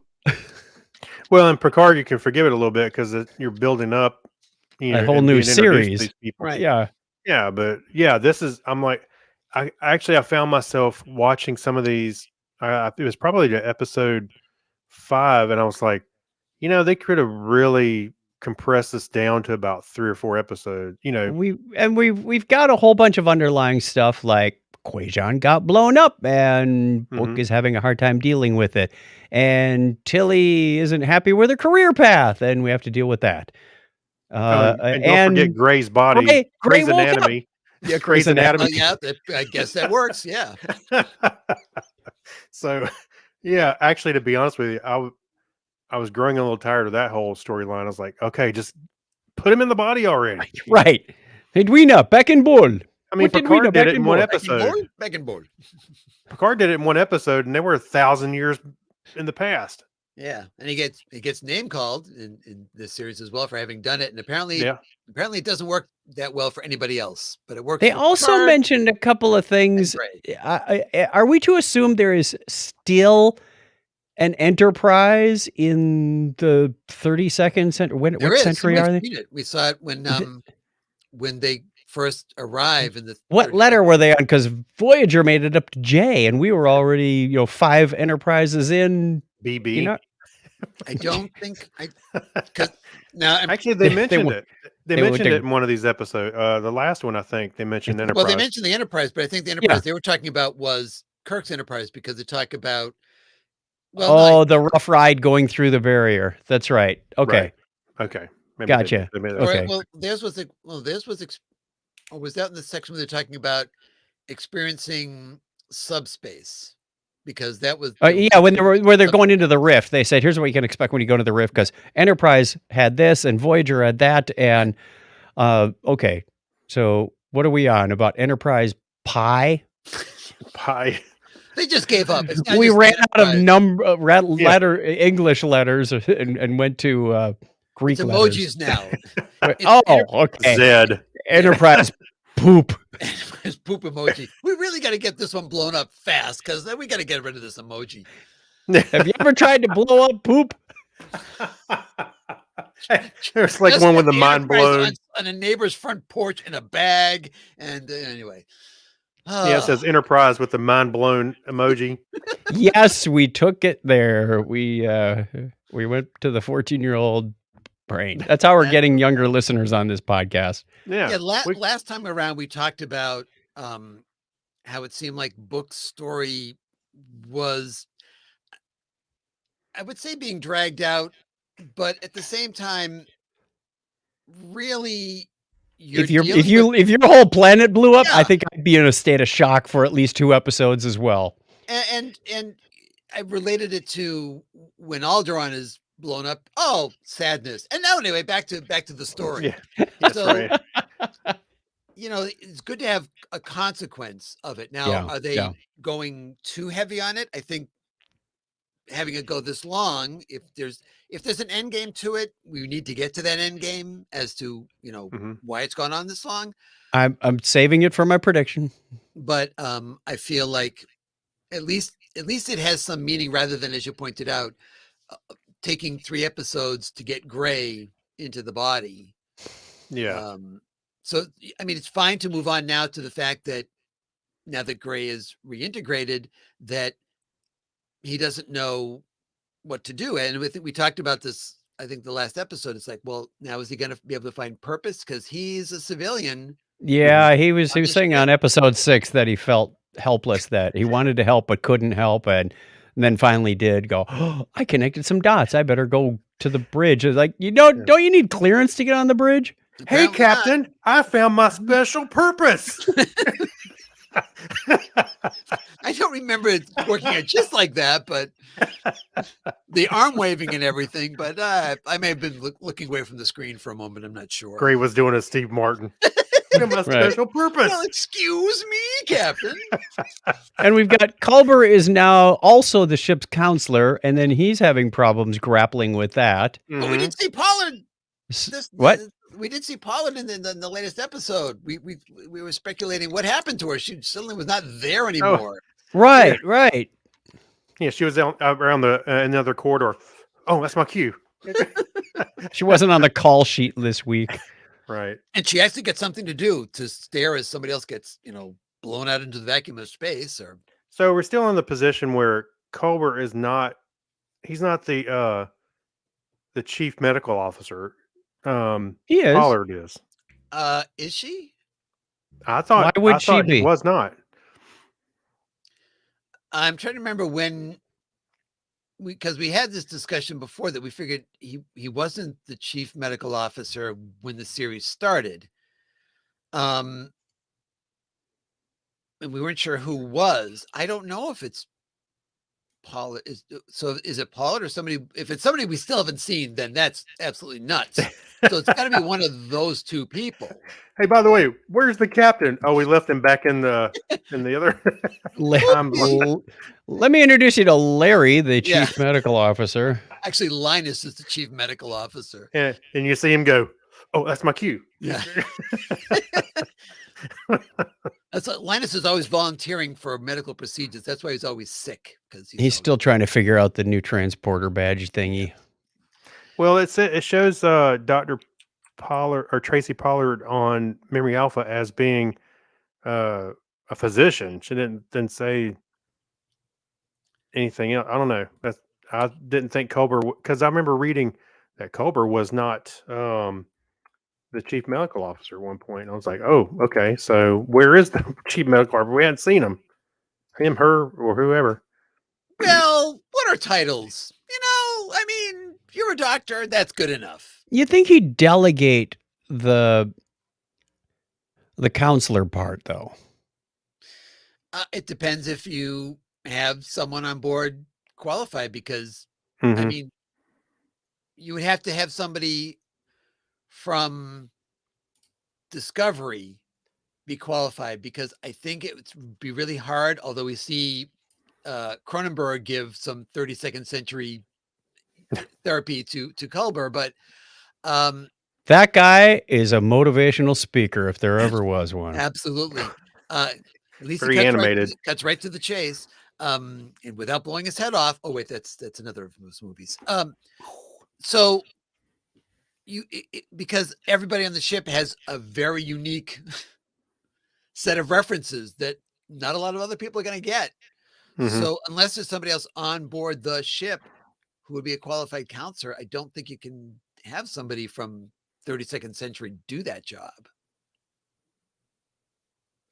Well, in Picard, you can forgive it a little bit because you're building up, a whole new series. These people. Right. Yeah, but this is. I'm like, I found myself watching some of these. It was probably to episode 5, and I was like, they could have really compress this down to about 3 or 4 episodes. We've got a whole bunch of underlying stuff like Quajon got blown up and Book is having a hard time dealing with it, and Tilly isn't happy with her career path, and we have to deal with that. And don't forget Gray's body, Gray's Anatomy. Yeah, Gray's Anatomy. I guess that works. Yeah. So, actually, to be honest with you, I was growing a little tired of that whole storyline. I was like, okay, just put him in the body already. Right. Edwina, back in ball. I mean, Picard did it in one episode. Back in ball. Picard did it in one episode, and they were 1,000 years in the past. Yeah, and he gets name called in this series as well for having done it, and apparently it doesn't work that well for anybody else, but it works. They also Picard mentioned a couple of things. Are we to assume there is still an Enterprise in the 32nd century? What century are they? We saw it when they first arrive in the. What letter were they on? Because Voyager made it up to J, and we were already 5 Enterprises in. BB. I don't think now. Actually, they mentioned it. They mentioned it in one of these episodes. The last one, I think, they mentioned Enterprise. Well, they mentioned the Enterprise, but I think the Enterprise they were talking about was Kirk's Enterprise because they talk about. Well, the rough ride going through the barrier. That's right. Okay. Right. Okay. Maybe gotcha. Okay. Well, theirs was was that in the section where they're talking about experiencing subspace? Because that was where they're going into the rift. They said, here's what you can expect when you go to the rift, because Enterprise had this and Voyager had that. And okay, so what are we on about Enterprise Pi? They just gave up. We ran out of letter English letters and went to Greek emojis letters. Now. Okay. Zed. Enterprise poop. Enterprise poop emoji. We really got to get this one blown up fast because then we got to get rid of this emoji. Have you ever tried to blow up poop? It's like one with the mind blown on a neighbor's front porch in a bag. And anyway. It says Enterprise with the mind blown emoji. Yes, we took it there. We went to the 14-year-old brain. That's how we're getting younger listeners on this podcast. Yeah. Last time around, we talked about how it seemed like Book's story was, I would say, being dragged out, but at the same time, really, you're If your dealing with, if your whole planet blew up, I Yeah. think I'd be in a state of shock for at least 2 episodes as well. and I related it to when Alderaan is blown up. Oh, sadness. And now, anyway, back to the story. Yeah. That's So, right. it's good to have a consequence of it. Now, Yeah, are they going too heavy on it? I think having it go this long, if there's an end game to it, we need to get to that end game as to Mhm. why it's gone on this long. I'm saving it for my prediction. But I feel like at least it has some meaning, rather than, as you pointed out, taking 3 episodes to get Gray into the body. Yeah. So, I mean, it's fine to move on now to the fact that now that Gray is reintegrated, that he doesn't know what to do. And we talked about this, I think, the last episode. It's like, well, now is he going to be able to find purpose? Because he's a civilian. Yeah, he was On the saying ship. on episode 6 that he felt helpless, that he wanted to help but couldn't help, and then finally did go, "Oh, I connected some dots. I better go to the bridge." It's like, don't you need clearance to get on the bridge? Hey, Apparently not. Captain, I found my special purpose. I don't remember it working out just like that, but the arm waving and everything. But I may have been looking away from the screen for a moment. I'm not sure. Gray was doing a Steve Martin. My special purpose. Well, excuse me, Captain. And we've got Culber is now also the ship's counselor, and then he's having problems grappling with that. But we did see Pollard. What? We did see Pollard in the latest episode. We were speculating what happened to her. She suddenly was not there anymore. Right, right. Yeah, she was out around the another corridor. Oh, that's my cue. She wasn't on the call sheet this week. Right. And she actually got something to do, to stare as somebody else gets, blown out into the vacuum of space. Or So we're still in the position where Culber is not. He's not the chief medical officer. He is. Pollard is. Is she? I thought. Why would I she thought be? He was not. I'm trying to remember when because we had this discussion before that we figured he wasn't the chief medical officer when the series started. And we weren't sure who was. I don't know if it's Pollard. Is it Pollard or somebody? If it's somebody we still haven't seen, then that's absolutely nuts. So it's got to be one of those two people. Hey, by the way, where's the captain? Oh, we left him back in the other. Let me introduce you to Larry, the chief medical officer. Actually, Linus is the chief medical officer. And you see him go, "Oh, that's my cue." Yeah. That's like, Linus is always volunteering for medical procedures. That's why he's always sick, because he's still trying to figure out the new transporter badge thingy. Well, it shows Dr. Pollard or Tracy Pollard on Memory Alpha as being a physician. She didn't say anything else. I don't know. I didn't think Culber, because I remember reading that Culber was not the chief medical officer at one point. And I was like, oh, okay. So where is the chief medical officer? We hadn't seen him, her, or whoever. Well, what are titles? I mean, you're a doctor. That's good enough. You think he'd delegate the counselor part, though? It depends if you have someone on board qualified, because Mm-hmm. I mean, you would have to have somebody from Discovery be qualified, because I think it would be really hard. Although we see Cronenberg give some 32nd century therapy to Culber, but that guy is a motivational speaker if there ever was one. Absolutely. At least very he animated. Cuts right to the chase, and without blowing his head off. Oh wait, that's another of those movies. So because everybody on the ship has a very unique set of references that not a lot of other people are going to get. Mm-hmm. So unless there's somebody else on board the ship who would be a qualified counselor, I don't think you can have somebody from 32nd century do that job.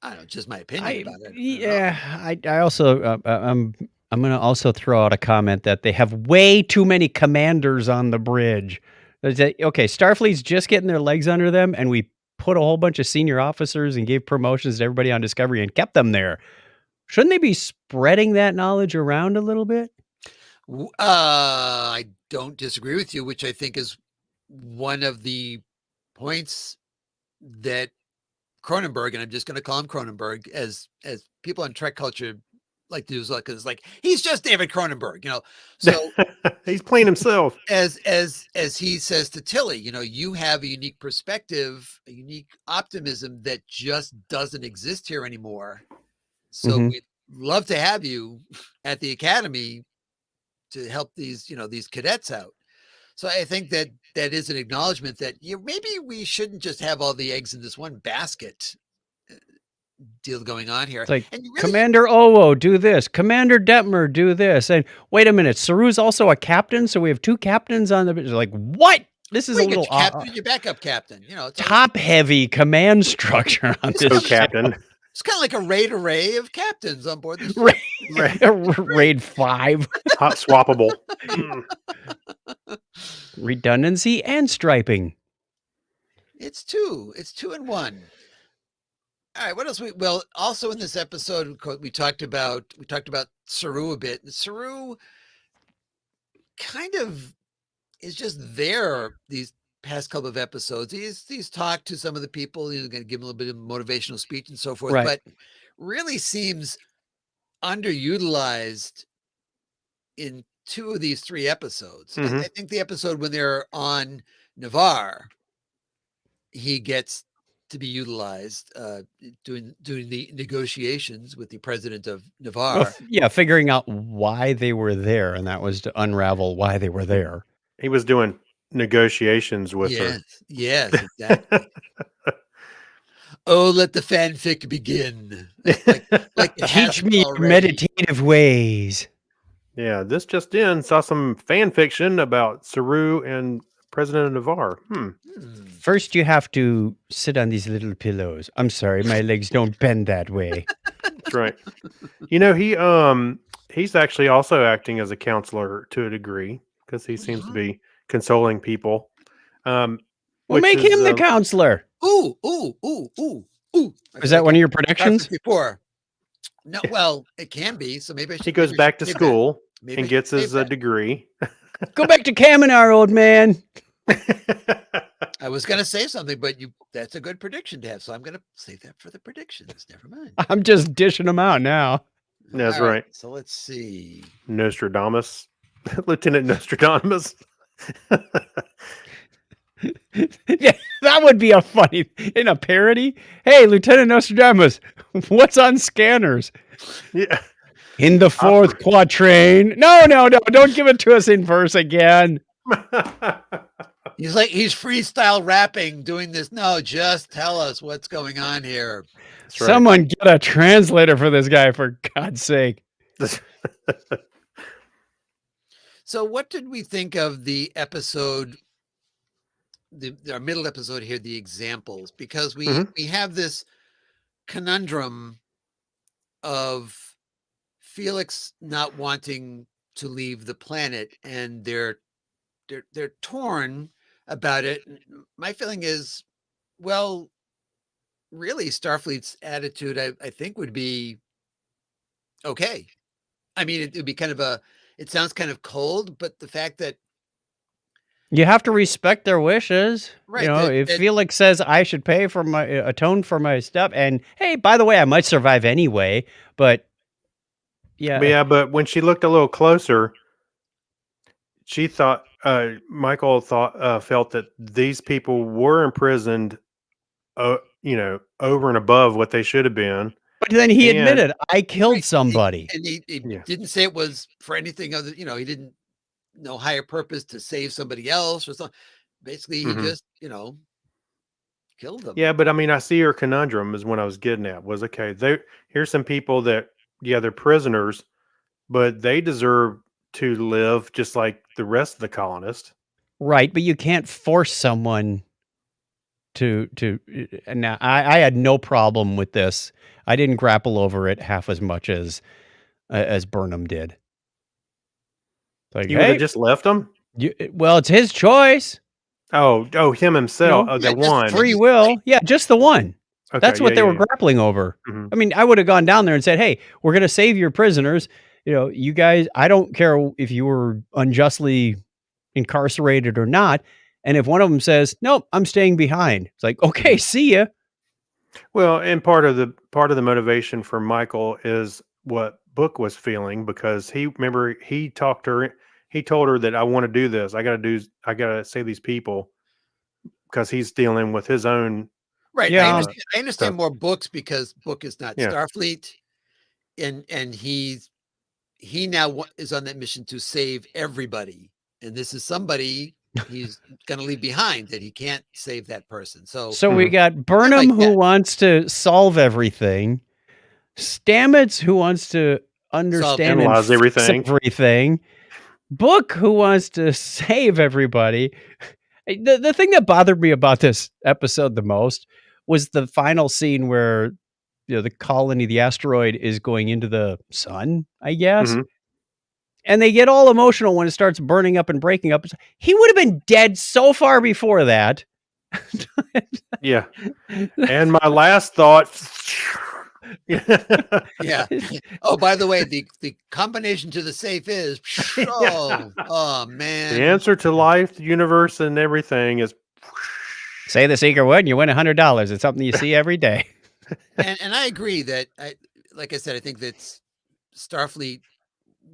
I don't know, just my opinion about it. I also I'm gonna also throw out a comment that they have way too many commanders on the bridge. Okay, Starfleet's just getting their legs under them, and we put a whole bunch of senior officers and gave promotions to everybody on Discovery and kept them there. Shouldn't they be spreading that knowledge around a little bit? I don't disagree with you, which I think is one of the points that Cronenberg, and I'm just going to call him Cronenberg, as people in Trek culture like to do, because it's like he's just David Cronenberg, So he's playing himself. as he says to Tilly, you have a unique perspective, a unique optimism that just doesn't exist here anymore. So we'd love to have you at the academy to help these cadets out. So I think that is an acknowledgement that maybe we shouldn't just have all the eggs in this one basket deal going on here. It's like, and Commander Owo, do this. Commander Detmer, do this. And wait a minute, Saru's also a captain, so we have two captains on the. Like, what? This is a little captain, your backup captain. Top-heavy command structure on this captain. It's kind of like a raid array of captains on board the ship. Raid 5. Hot swappable. Redundancy and striping. It's 2 in 1. All right, what else? Also in this episode, we talked about Saru a bit. Saru kind of is just there these past couple of episodes. He's talked to some of the people. He's going to give them a little bit of motivational speech and so forth, but really seems underutilized in 2 of these 3 episodes. I think the episode when they're on Navarre, he gets to be utilized doing the negotiations with the president of Navarre. Well, figuring out why they were there, and that was to unravel why they were there. He was doing negotiations with her. Yes, exactly. Oh, let the fanfic begin. Like Teach me your meditative ways. Yeah, this just in, saw some fan fiction about Saru and President of Navarre. First, you have to sit on these little pillows. I'm sorry, my legs don't bend that way. That's right. He's actually also acting as a counselor to a degree, because he seems to be consoling people. Well, make him the counselor. Ooh. Is that one of your predictions? Before. No, well, it can be. So maybe he goes back to school and gets his degree. Go back to Kaminar, old man. I was going to say something, but that's a good prediction to have. So I'm going to save that for the predictions. Never mind. I'm just dishing them out now. That's right. So let's see. Nostradamus. Lieutenant Nostradamus. Yeah, that would be a funny in a parody. Hey, Lieutenant Nostradamus, what's on scanners? Yeah. In the 4th quatrain. No, don't give it to us in verse again. He's freestyle rapping, doing this. No, just tell us what's going on here. Right. Someone get a translator for this guy, for God's sake. So what did we think of the episode, our middle episode here, the examples? Because we have this conundrum of Felix not wanting to leave the planet, and they're torn about it. My feeling is, well, really, Starfleet's attitude, I think, would be okay. I mean, it would be it sounds kind of cold, but the fact that you have to respect their wishes. Right. If Felix says I should pay for atone for my stuff, and hey, by the way, I might survive anyway, but but when she looked a little closer, she thought Michael felt that these people were imprisoned, over and above what they should have been. But then he admitted, I killed somebody. And he didn't say it was for anything other, he didn't know higher purpose to save somebody else or something. Basically, he just, killed them. Yeah, but I mean, I see her conundrum is when I was getting at was, okay, here's some people that, they're prisoners, but they deserve to live just like the rest of the colonists. Right, but you can't force someone to and now I had no problem with this. I didn't grapple over it half as much as Burnham did. Like, You would have "Hey, just left him? well, it's his choice, Oh, him you himself. know, Oh, Yeah, the just one. free just will." Yeah, just the one. Okay. That's Yeah. what they Yeah. were Yeah. grappling over. Mhm. I mean, I would have gone down there and said, "Hey, we're gonna save your prisoners. You know, you guys, I don't care if you were unjustly incarcerated or not." And if one of them says, "Nope, I'm staying behind," it's like, "Okay, Mhm. see ya." Well, and part of the motivation for Michael is what Book was feeling because he told her that I want to do this. I gotta save these people because he's dealing with his own right. I Yeah. understand. I understand stuff. more Books because Book is not Yeah. Starfleet, and he now is on that mission to save everybody, and this is somebody he's going to leave behind that he can't save that person. So So we Mhm. got I Burnham like who that. wants to solve everything, Stamets who wants to Solve understand and Analyze fix everything. everything, Book who wants to save everybody. The thing that bothered me about this episode the most was the final scene where the colony, the asteroid, is going into the sun, I guess. Mhm. And they get all emotional when it starts burning up and breaking up. He would have been dead so far before that. Yeah. And my last thought. Yeah. Oh, by the way, the combination to the safe is Yeah. oh The man. answer to life, the universe, and everything is. Say the secret word and you win $100. It's something you see every day. And I agree that like I said, I think that Starfleet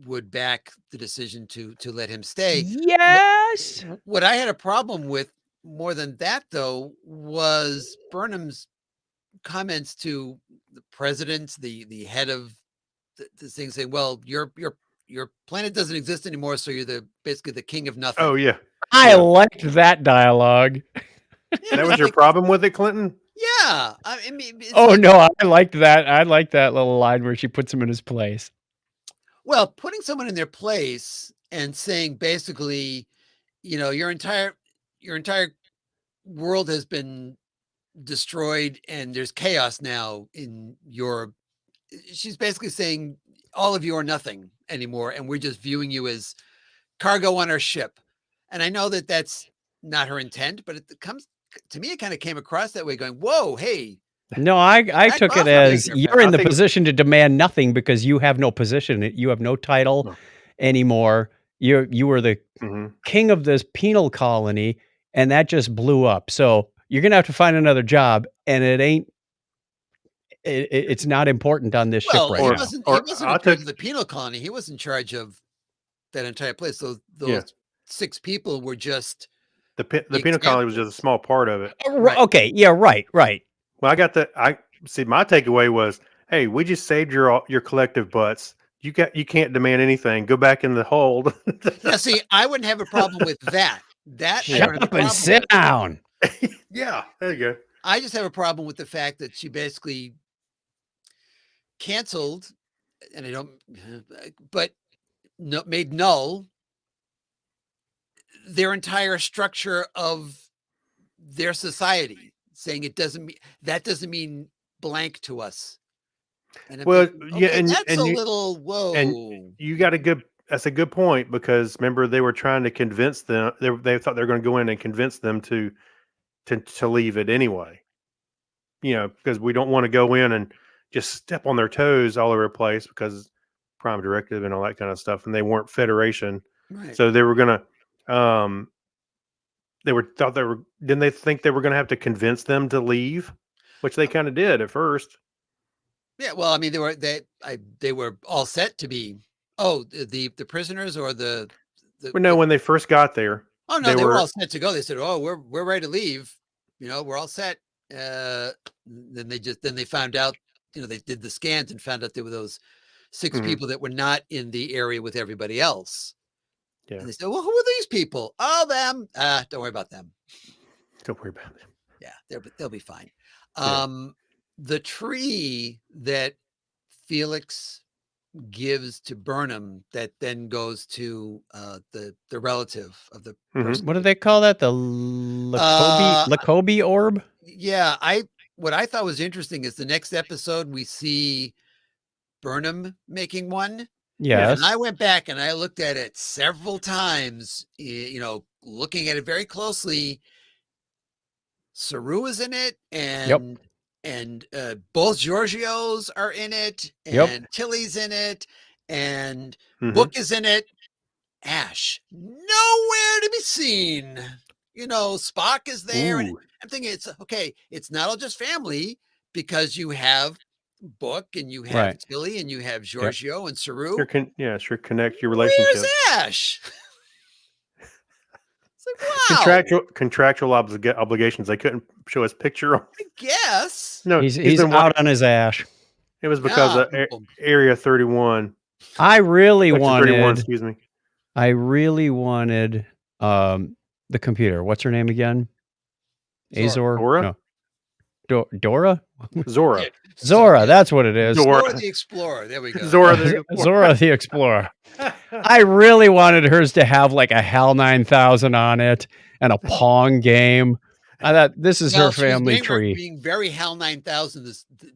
would back the decision to let him stay. Yes. What I had a problem with more than that though was Burnham's comments to the president, the head of the thing, saying, "Well, your planet doesn't exist anymore, so you're basically the king of Oh nothing." yeah, I yeah. liked that dialogue. It That was was your like, problem with it, Clinton? yeah, I mean, it's Oh like, no, I liked that. I liked that little line where she puts him in his place. well, putting someone in their place and saying basically, your entire world has been destroyed and there's chaos now in your. She's basically saying all of you are nothing anymore, and we're just viewing you as cargo on our ship. And I know that that's not her intent, but it comes to me, it kind of came across that way, going, "Whoa, hey, No, I back took it off a bit as here, you're man." in I the think. position to demand nothing because you have no position. You have no title No. anymore. You were the Mhm. king of this penal colony, and that just blew up. So you're gonna have to find another job, and it's not important on this ship Well, right he Or now. wasn't he or wasn't I in charge took of the penal colony. He was in charge of that entire place. yeah. Those 6 people were just The the penal colony was just a examples. small part of it. Right. Okay, yeah, right, right. Well, I see. My takeaway was, hey, we just saved your collective butts. You can't demand anything. Go back in the hold. Now, see, I wouldn't have a problem with that. That I Shut don't have a up and problem sit with. down. Yeah, there you go. I just have a problem with the fact that she basically canceled, and I don't, but no, made null their entire structure of their society, saying that doesn't mean blank to us. And I'm Well, thinking, yeah, okay, that's a little and whoa. you got a good. That's a good point because remember they were trying to convince them. They thought they were going to go in and convince them to leave it anyway. Because we don't want to go in and just step on their toes all over the place because prime directive and all that kind of stuff, and they weren't Federation, Right. so they were gonna. Um, they were thought they were. Didn't they think they were going to have to convince them to leave, which they kind of did at first. Yeah. Well, I mean, they were all set to be. Oh, the prisoners or But no, when they first got there, oh no, they they were all were. set to go. They said, "Oh, we're ready to leave. We're all set." Then they found out. They did the scans and found out there were those 6 Mhm, people that were not in the area with everybody else. yeah, And they said, "Well, who are these people?" "Oh, them. Don't worry about them. don't worry about it. Yeah, they'll be fine." Yeah. The tree that Felix, gives to Burnham that then goes to the relative of the Mhm. person. What do they call that? The Uh, Lacobi orb? Yeah, what I thought was interesting is the next episode we see Burnham making one. Yeah. And I Yes. went back and I looked at it several times, looking at it very closely. Saru is in it, and both Giorgios are in it, Yep. and Tilly's in it, and Mhm. Book is in it. Ash nowhere to be seen. Spock is there, and Ooh. I'm thinking it's okay. It's not all just family because you have Book and you have Right. Tilly and you have Giorgio and Saru. Sure connect your Where's relationship. Ash? It's like, wow. Contractual obligations. They couldn't show his picture. I guess. No, He's been out on his ash. It was because Yeah, of Area 31. I really Section 31, wanted. excuse me. I really wanted the computer. What's her name again? Azor? Dora? No. Dora? Zora. Yeah, Zora, that's what it is. Zora. Zora the Explorer. There we go. Zora the Explorer. Zora the Explorer. I really wanted hers to have like a HAL 9000 on it and a Pong game. I thought this is her Well, she was family tree. being very HAL 9000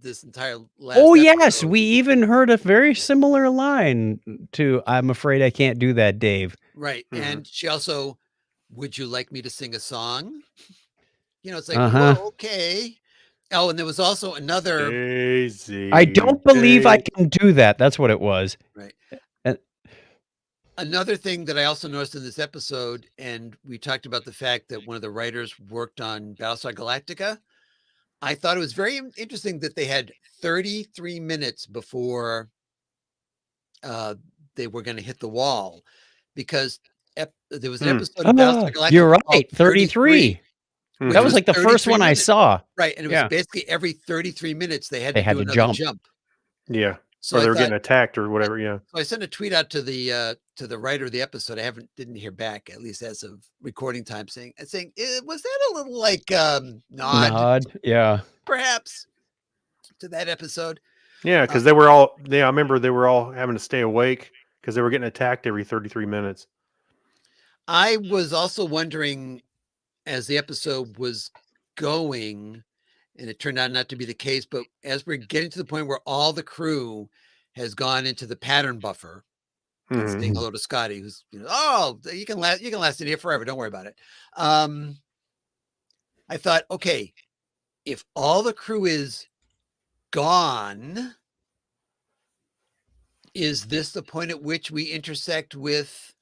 this entire last Oh, yes. episode. We even heard a very similar line to I'm afraid I can't do that, Dave. Right. Mhm. And she also, would you like me to sing a song? It's like, Uh-huh. well, okay. Oh, and there was also another. Daisy. I don't believe I can do that. That's what it was. Right. And- Another thing that I also noticed in this episode, and we talked about the fact that one of the writers worked on Battlestar Galactica. I thought it was very interesting that they had 33 minutes before they were going to hit the wall, because there was an episode of Battlestar Galactica. You're right. called 33. Mhm. That was like the first 33 one I minutes. saw. Right. And it was Yeah. basically every 33 minutes they had They to had do to another jump. jump. Yeah. So Or they I were thought, getting attacked or whatever. Yeah. so I sent a tweet out to the writer of the episode. I didn't hear back, at least as of recording time, saying, was that a little like nod, Yeah. perhaps, to that episode? Yeah, because they were all. Yeah, I remember they were all having to stay awake because they were getting attacked every 33 minutes. I was also wondering, as the episode was going, and it turned out not to be the case, but as we're getting to the point where all the crew has gone into the pattern buffer and Mhm. saying hello to Scotty, who's, oh, you can last in here forever. Don't worry about it. I thought, okay, if all the crew is gone, is this the point at which we intersect with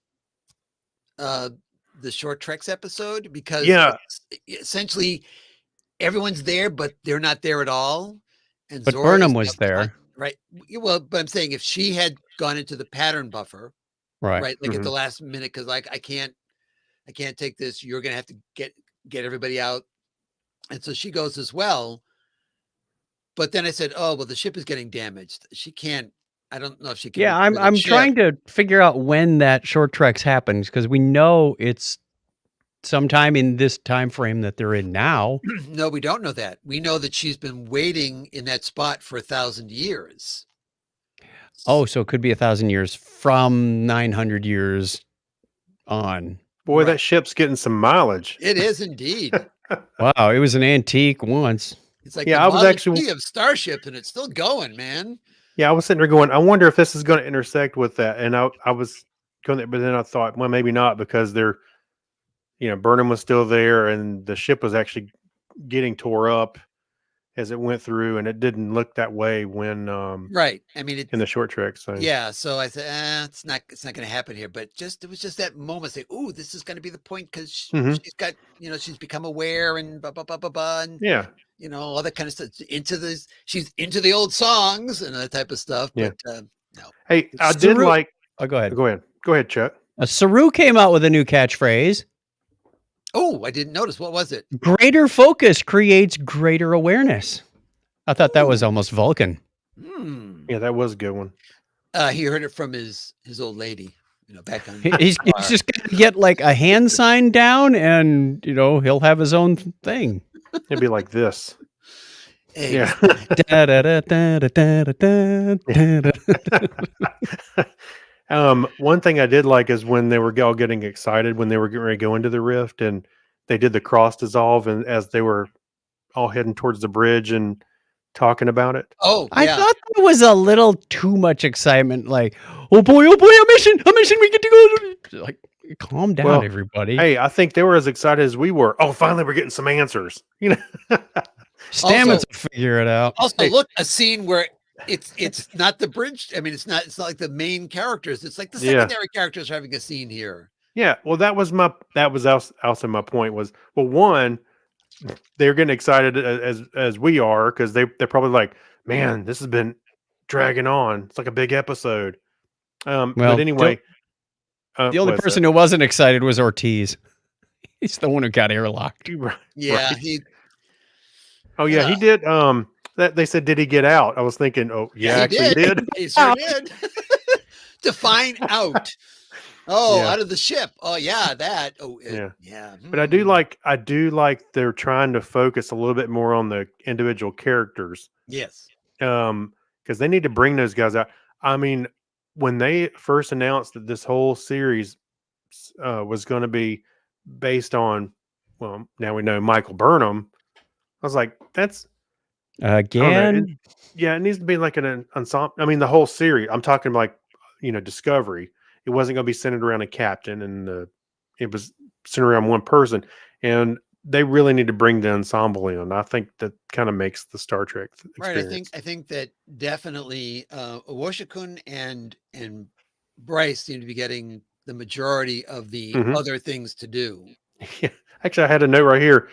the Short Treks episode? Because essentially everyone's there, but they're not there at all. And But Zora Burnham is was now gone, there. right? Well, but I'm saying if she had gone into the pattern buffer, Right. right, like at the last minute, because like I can't take this. You're gonna have to get everybody out, and so she goes as well. But then I said, oh well, the ship is getting damaged. She can't. I don't know if she can. Yeah, repair the I'm ship. trying to figure out when that Short Treks happens because we know it's sometime in this time frame that they're in now. No, we don't know that. We know that she's been waiting in that spot for 1,000 years. Oh, so it could be 1,000 years from 900 years on. Boy, Right. that ship's getting some mileage. It is indeed. Wow, it was an antique once. It's like Yeah, the I was Model actually- T of Starship, and it's still going, man. Yeah, I was sitting there going, I wonder if this is going to intersect with that. And I was going there, but then I thought, well, maybe not, because Burnham was still there and the ship was actually getting tore up as it went through, and it didn't look that way when Right. I mean, in the Short Trek. So yeah. So I said, it's not going to happen here. But it was just that moment, say, oh, this is going to be the point, because she's got, she's become aware and blah blah blah blah blah, and yeah, all that kind of stuff. She's into the old songs and that type of stuff. Yeah. But no. hey, I did Saru- like. Oh, go ahead. Go ahead, Chuck. Saru came out with a new catchphrase. Oh, I didn't notice. What was it? Greater focus creates greater awareness. I thought that was almost Vulcan. Yeah, that was a good one. He heard it from his old lady, back on. He's just going to get like a hand sign down and, he'll have his own thing. It'd be like this. Yeah. Da, da, da, da, da, da, da, da, da. One thing I did like is when they were all getting excited when they were getting ready to go into the rift, and they did the cross dissolve, and as they were all heading towards the bridge and talking about it. Oh, I yeah. thought that was a little too much excitement. Like, oh boy, a mission, we get to go. Like, calm down, Well, everybody. hey, I think they were as excited as we were. Oh, finally, we're getting some answers. Stamets Also- will figure it out. Also, Hey. look, a scene where it's not the bridge. I mean, it's not like the main characters. It's like the Yeah. secondary characters are having a scene here. Yeah, well, that was also my point was, well, one, they're getting excited as we are because they're probably like, man, this has been dragging on. It's like a big episode. Well, But anyway, the only what's person that? who wasn't excited was Ortiz. He's the one who got airlocked. Right, Yeah, right. he Oh yeah, he did. That they said, did he get out? I was thinking, oh yeah, he actually he did. He sure did. To find out. Oh, Yeah. out of the ship. Oh yeah, that. Oh Yeah. yeah. But I do like they're trying to focus a little bit more on the individual characters. Yes. Because they need to bring those guys out. I mean, when they first announced that this whole series was going to be based on, well, now we know Michael Burnham. I was like, that's I don't know. Again, Yeah, it needs to be like an ensemble. I mean, the whole series. I'm talking like, Discovery. It wasn't going to be centered around a captain, and it was centered around one person. And they really need to bring the ensemble in. I think that kind of makes the Star Trek Right. experience. I think that definitely Owoshikun and Bryce seem to be getting the majority of the Mhm. other things to do. Yeah. Actually, I had a note right here.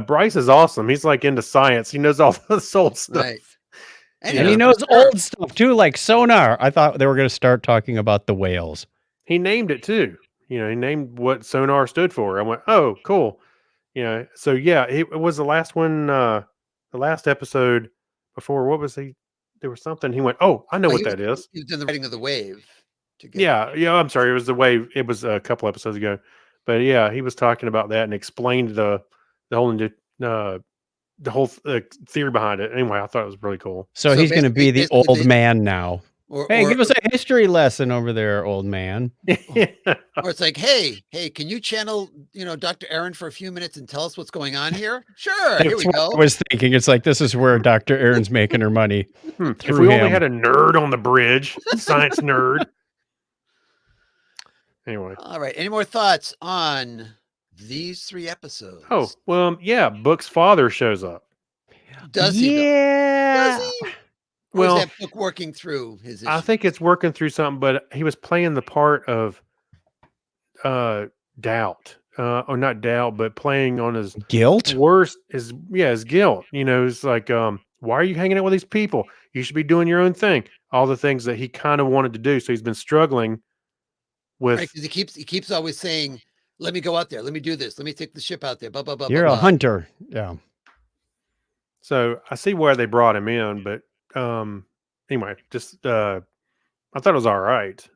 Bryce is awesome. He's like into science. He knows all this old stuff. Right. and Yeah. he knows old stuff too, like sonar. I thought they were going to start talking about the whales. He named it too. He named what sonar stood for. I went, oh, cool. So yeah, it was the last one, the last episode before. What was he? There was something. He went, oh, I know what that is. He was doing the writing of the wave. Yeah, yeah. I'm sorry. It was the way. It was a couple episodes ago, but yeah, he was talking about that and explained the whole theory behind it. Anyway, I thought it was really cool. So he's going to be the basically old man now. Or, Hey, or, give us a history lesson over there, old man. or it's like, hey, can you channel, Dr. Aaron for a few minutes and tell us what's going on here? Sure. Here That's we what go. I was thinking. It's like, this is where Dr. Aaron's making her money. If through we only him. had a nerd on the bridge, science nerd. Anyway. All right. Any more thoughts on these 3 episodes? Oh, well, yeah. Book's father shows up. Does he? Though? Yeah. Does he? Or Well, is that book working through his issues? I think it's working through something, but he was playing the part of doubt, or not doubt, but playing on his Guilt? worst his guilt. It's like, why are you hanging out with these people? You should be doing your own thing. All the things that he kind of wanted to do. So he's been struggling with. Right, 'cause he keeps always saying, "Let me go out there. Let me do this. Let me take the ship out there." Blah blah blah. You're blah, a blah. hunter. Yeah. So I see where they brought him in, but anyway, just I thought it was all right.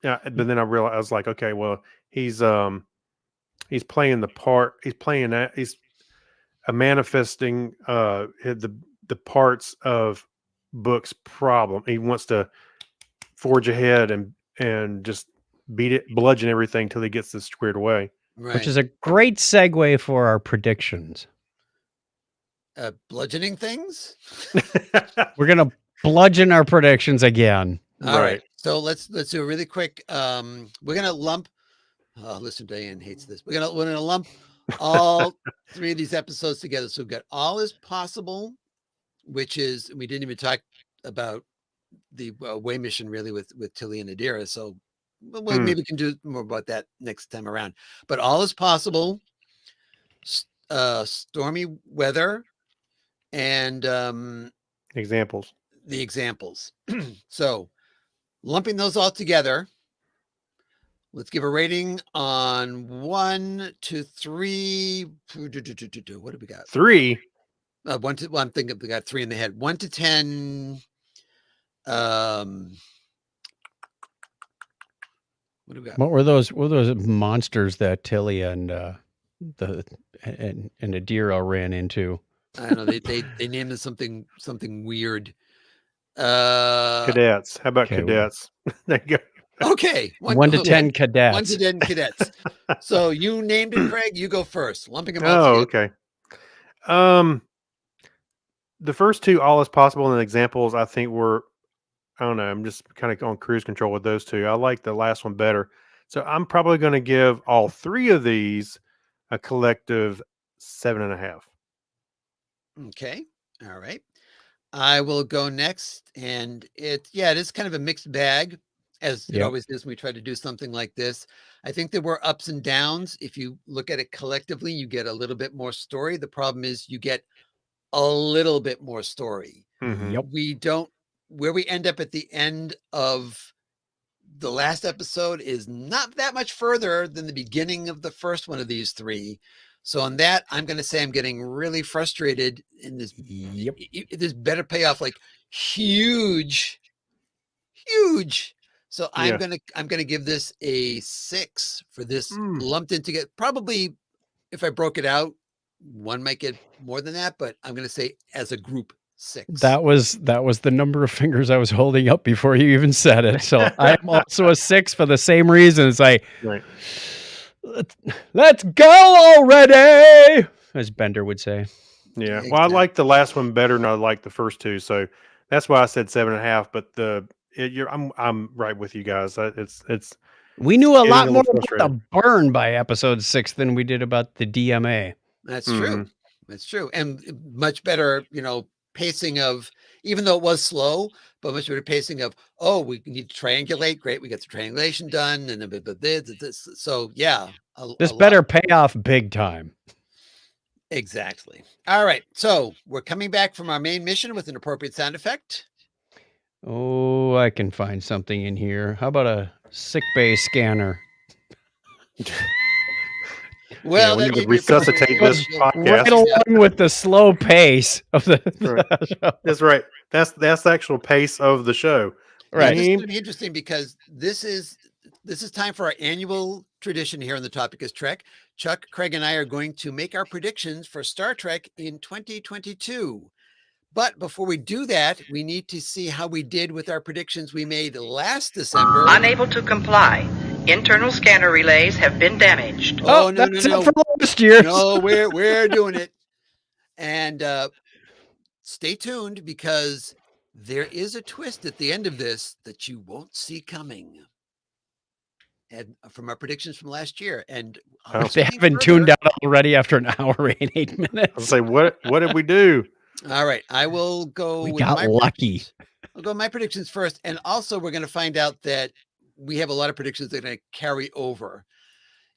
Yeah, but then I realized, I was like, okay, well, he's playing the part. He's playing that. He's manifesting the parts of Book's problem. He wants to forge ahead and just bludgeon everything till he gets this squared away. Right. Which is a great segue for our predictions. Bludgeoning things. We're going to bludgeon our predictions again. All right. So let's do a really quick. We're gonna lump. Oh, listen, Diane hates this. We're gonna lump all 3 of these episodes together. So we've got All Is Possible, which is, we didn't even talk about the away mission really with Tilly and Adira. So maybe we can do more about that next time around. But All Is Possible, Stormy Weather, and Examples. the examples. So lumping those all together, let's give a rating on 1 to 3. What do we got? 3. Well, I'm thinking we got 3 in the head. 1 to 10. What do we got? What were those monsters that Tilly and Adira ran into? I don't know. They named it something weird. Cadets. How about Okay. cadets? There you go. Okay. 1 to 10 1 cadets. to 10 cadets. So you named it, Craig. You go first. Lumping them all Oh, together. okay. The first two, all is possible, and examples I think were, I don't know. I'm just kind of on cruise control with those two. I like the last one better, so I'm probably going to give all three of these a collective 7.5. Okay. All right. I will go next. And it is kind of a mixed bag, as it Yep. always is when we try to do something like this. I think there were ups and downs. If you look at it collectively, you get a little bit more story. The problem is you get a little bit more story. Mhm. Yep. We don't, where we end up at the end of the last episode is not that much further than the beginning of the first one of these three. So on that, I'm going to say I'm getting really frustrated in this. Yep. This better pay off like huge. So Yeah. I'm gonna give this a 6 for this Mm. lumped in together. Probably if I broke it out, one might get more than that, but I'm gonna say as a group 6. That was the number of fingers I was holding up before you even said it. So I am also a 6 for the same reasons. Right. Let's go already, as Bender would say. Yeah. Well, I Exactly. like the last one better than I like the first two, so that's why I said 7.5. But I'm right with you guys. It's We knew a getting lot a more little about the frustrating. burn by episode 6 than we did about the DMA. That's true. Mhm. That's true. And much better, pacing of, even though it was slow, but much better pacing of, oh, we need to triangulate. Great. We got the triangulation done. And this. So yeah. This a lot. better pay off big time. Exactly. All right. So we're coming back from our main mission with an appropriate sound effect. Oh, I can find something in here. How about a sick bay scanner? Well, we that need to may be appropriate. resuscitate this You'll- podcast. Right along with the slow pace of the show. That's right. That's the actual pace of the show. Right. This is going to be interesting because this is time for our annual tradition here on The Topic is Trek. Chuck, Craig, and I are going to make our predictions for Star Trek in 2022. But before we do that, we need to see how we did with our predictions we made last December. Unable to comply. Internal scanner relays have been damaged. Oh, no, that's no, it for last year. no, we're doing it. And stay tuned because there is a twist at the end of this that you won't see coming. And from our predictions from last year. And I'll If they explain haven't further. tuned out already after an hour and 8 I'll minutes. say, what did we do? All right, I will go. We with got my lucky. predictions. I'll go with my predictions first, and also we're going to find out that we have a lot of predictions that are going to carry over.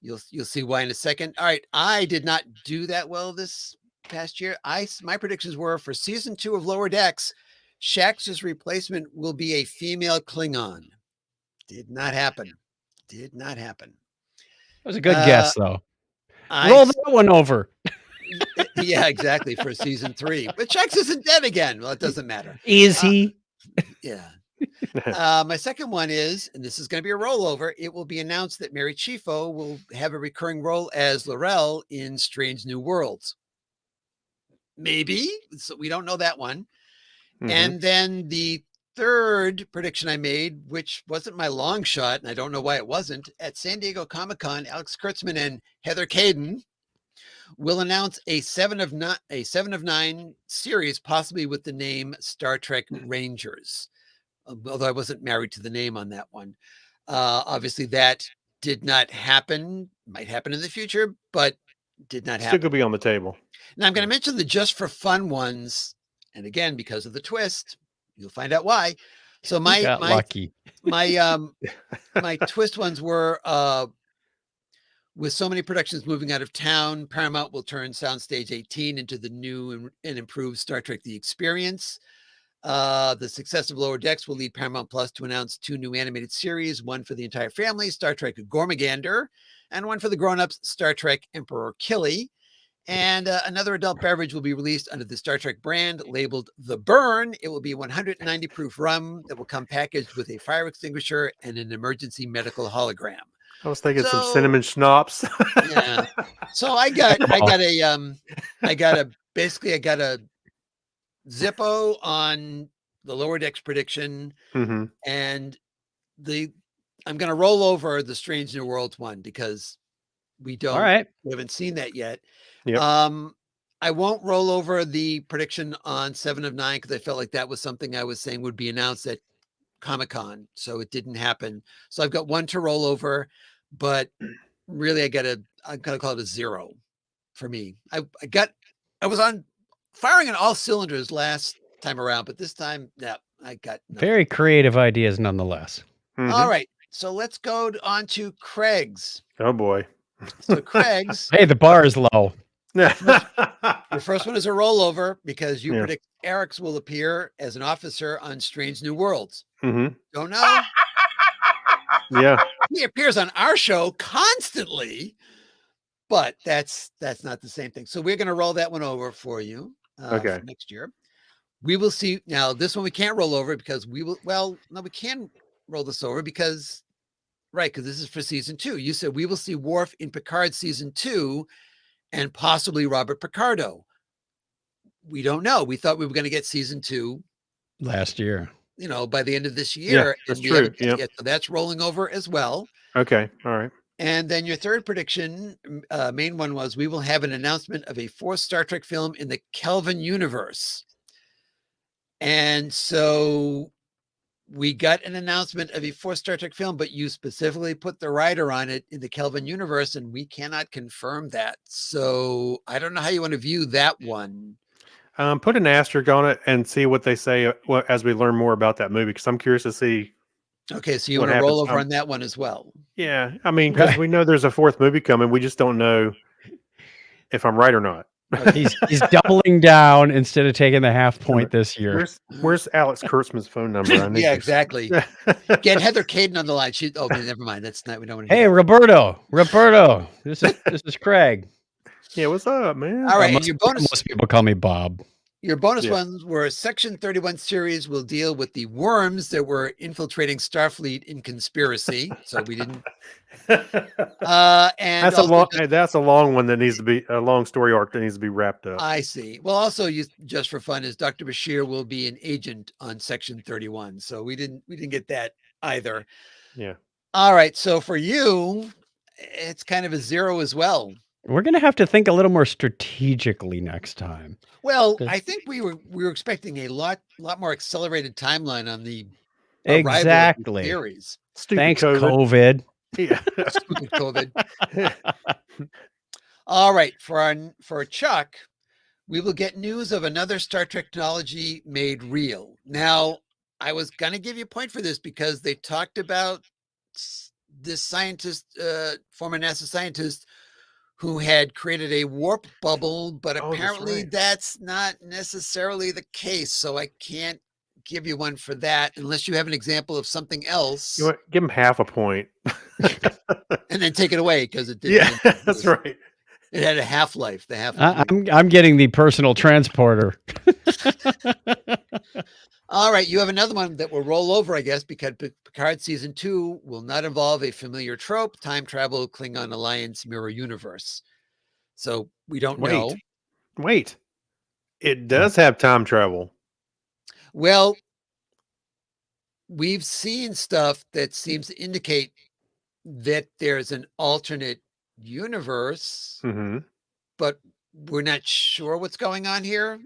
You'll see why in a second. All right, I did not do that well this past year. My predictions were for season 2 of Lower Decks, Shax's replacement will be a female Klingon. Did not happen. That was a good guess, though. I Roll that one over. Yeah, exactly, for season 3. But Shax isn't dead again. Well, it doesn't matter. Is he? Yeah. My second one is, and this is going to be a rollover, it will be announced that Mary Chieffo will have a recurring role as L'Rell in Strange New Worlds. Maybe. So we don't know that one. Mhm. And then the third prediction I made, which wasn't my long shot, and I don't know why it wasn't, at San Diego Comic-Con, Alex Kurtzman and Heather Caden will announce a 7 of 9 series, possibly with the name Star Trek Rangers. Although I wasn't married to the name on that one. Obviously that did not happen, might happen in the future, but did not Still happen. could be on the table. Now I'm going to mention the just for fun ones. And again, because of the twist, you'll find out why. So my lucky. my twist ones were, with so many productions moving out of town, Paramount will turn Soundstage 18 into the new and improved Star Trek The Experience. The success of Lower Decks will lead Paramount Plus to announce 2 new animated series, one for the entire family, Star Trek Gormagander, and one for the grown-ups, Star Trek Emperor Killy. And another adult beverage will be released under the Star Trek brand labeled The Burn. It will be 190 proof rum that will come packaged with a fire extinguisher and an emergency medical hologram. I was thinking some So- cinnamon schnapps. Yeah. So I got a basically I got a Zippo on the Lower Decks prediction, Mm-hmm. and I'm going to roll over the Strange New Worlds one because we haven't seen that yet. Yep. I won't roll over the prediction on 7 of 9 because I felt like that was something I was saying would be announced at Comic-Con, so it didn't happen. So I've got one to roll over, but really I'm gonna call it a 0 for me. I was on firing on all cylinders last time around, but this time, yeah, I got nothing. Very creative ideas nonetheless. Mm-hmm. All right, so let's go on to Craig's. Oh boy. So Craig's. Hey, the bar is low. Your first one is a rollover because you predict Eric's will appear as an officer on Strange New Worlds. Mm-hmm. Don't know. Yeah. He appears on our show constantly, but that's not the same thing. So we're going to roll that one over for you Okay. for next year. We will see. Now, this one we can't roll over because we can roll this over because this is for season 2. You said we will see Worf in Picard season 2 and possibly Robert Picardo. We don't know. We thought we were going to get season 2 last year, by the end of this year. Yeah, that's and we true. haven't Yep. yet, so that's rolling over as well. Okay. All right. And then your third prediction, main one was we will have an announcement of a 4th Star Trek film in the Kelvin universe. And so we got an announcement of a 4th Star Trek film, but you specifically put the writer on it in the Kelvin universe, and we cannot confirm that. So I don't know how you want to view that one. Put an asterisk on it and see what they say as we learn more about that movie, because I'm curious to see. Okay, so you want to roll over on that one as well? Yeah, I mean, because we know there's a 4th movie coming, we just don't know if I'm right or not. He's doubling down instead of taking the half point this year. Where's Alex Kurtzman's phone number? Yeah, exactly. Get Heather Caden on the line. Never mind. That's not. We don't want to. Hey, Roberto, this is Craig. Yeah, what's up, man? All right, and your bonus. Most people call me Bob. Your bonus ones were Section 31 series will deal with the worms that were infiltrating Starfleet in conspiracy. So we didn't. And that's a long one that needs to be a long story arc that needs to be wrapped up. I see. Well, also just for fun is Dr. Bashir will be an agent on Section 31. So we didn't get that either. Yeah. All right. So for you, it's kind of a 0 as well. We're going to have to think a little more strategically next time. Well, I think we were expecting a lot more accelerated timeline on the exactly theories. Thanks, COVID. Yeah. Stupid COVID. All right, for Chuck, we will get news of another Star Trek technology made real. Now, I was going to give you a point for this because they talked about this scientist, former NASA scientist, who had created a warp bubble, but apparently that's not necessarily the case. So I can't give you one for that unless you have an example of something else. You want give him half a point. And then take it away because it didn't. Yeah, that's right. It had a half-life. I'm getting the personal transporter. All right, you have another one that will roll over, I guess, because Picard season 2 will not involve a familiar trope, time travel, Klingon alliance, mirror universe. So we don't know. Wait, it does have time travel. Well, we've seen stuff that seems to indicate that there's an alternate universe, but we're not sure what's going on here.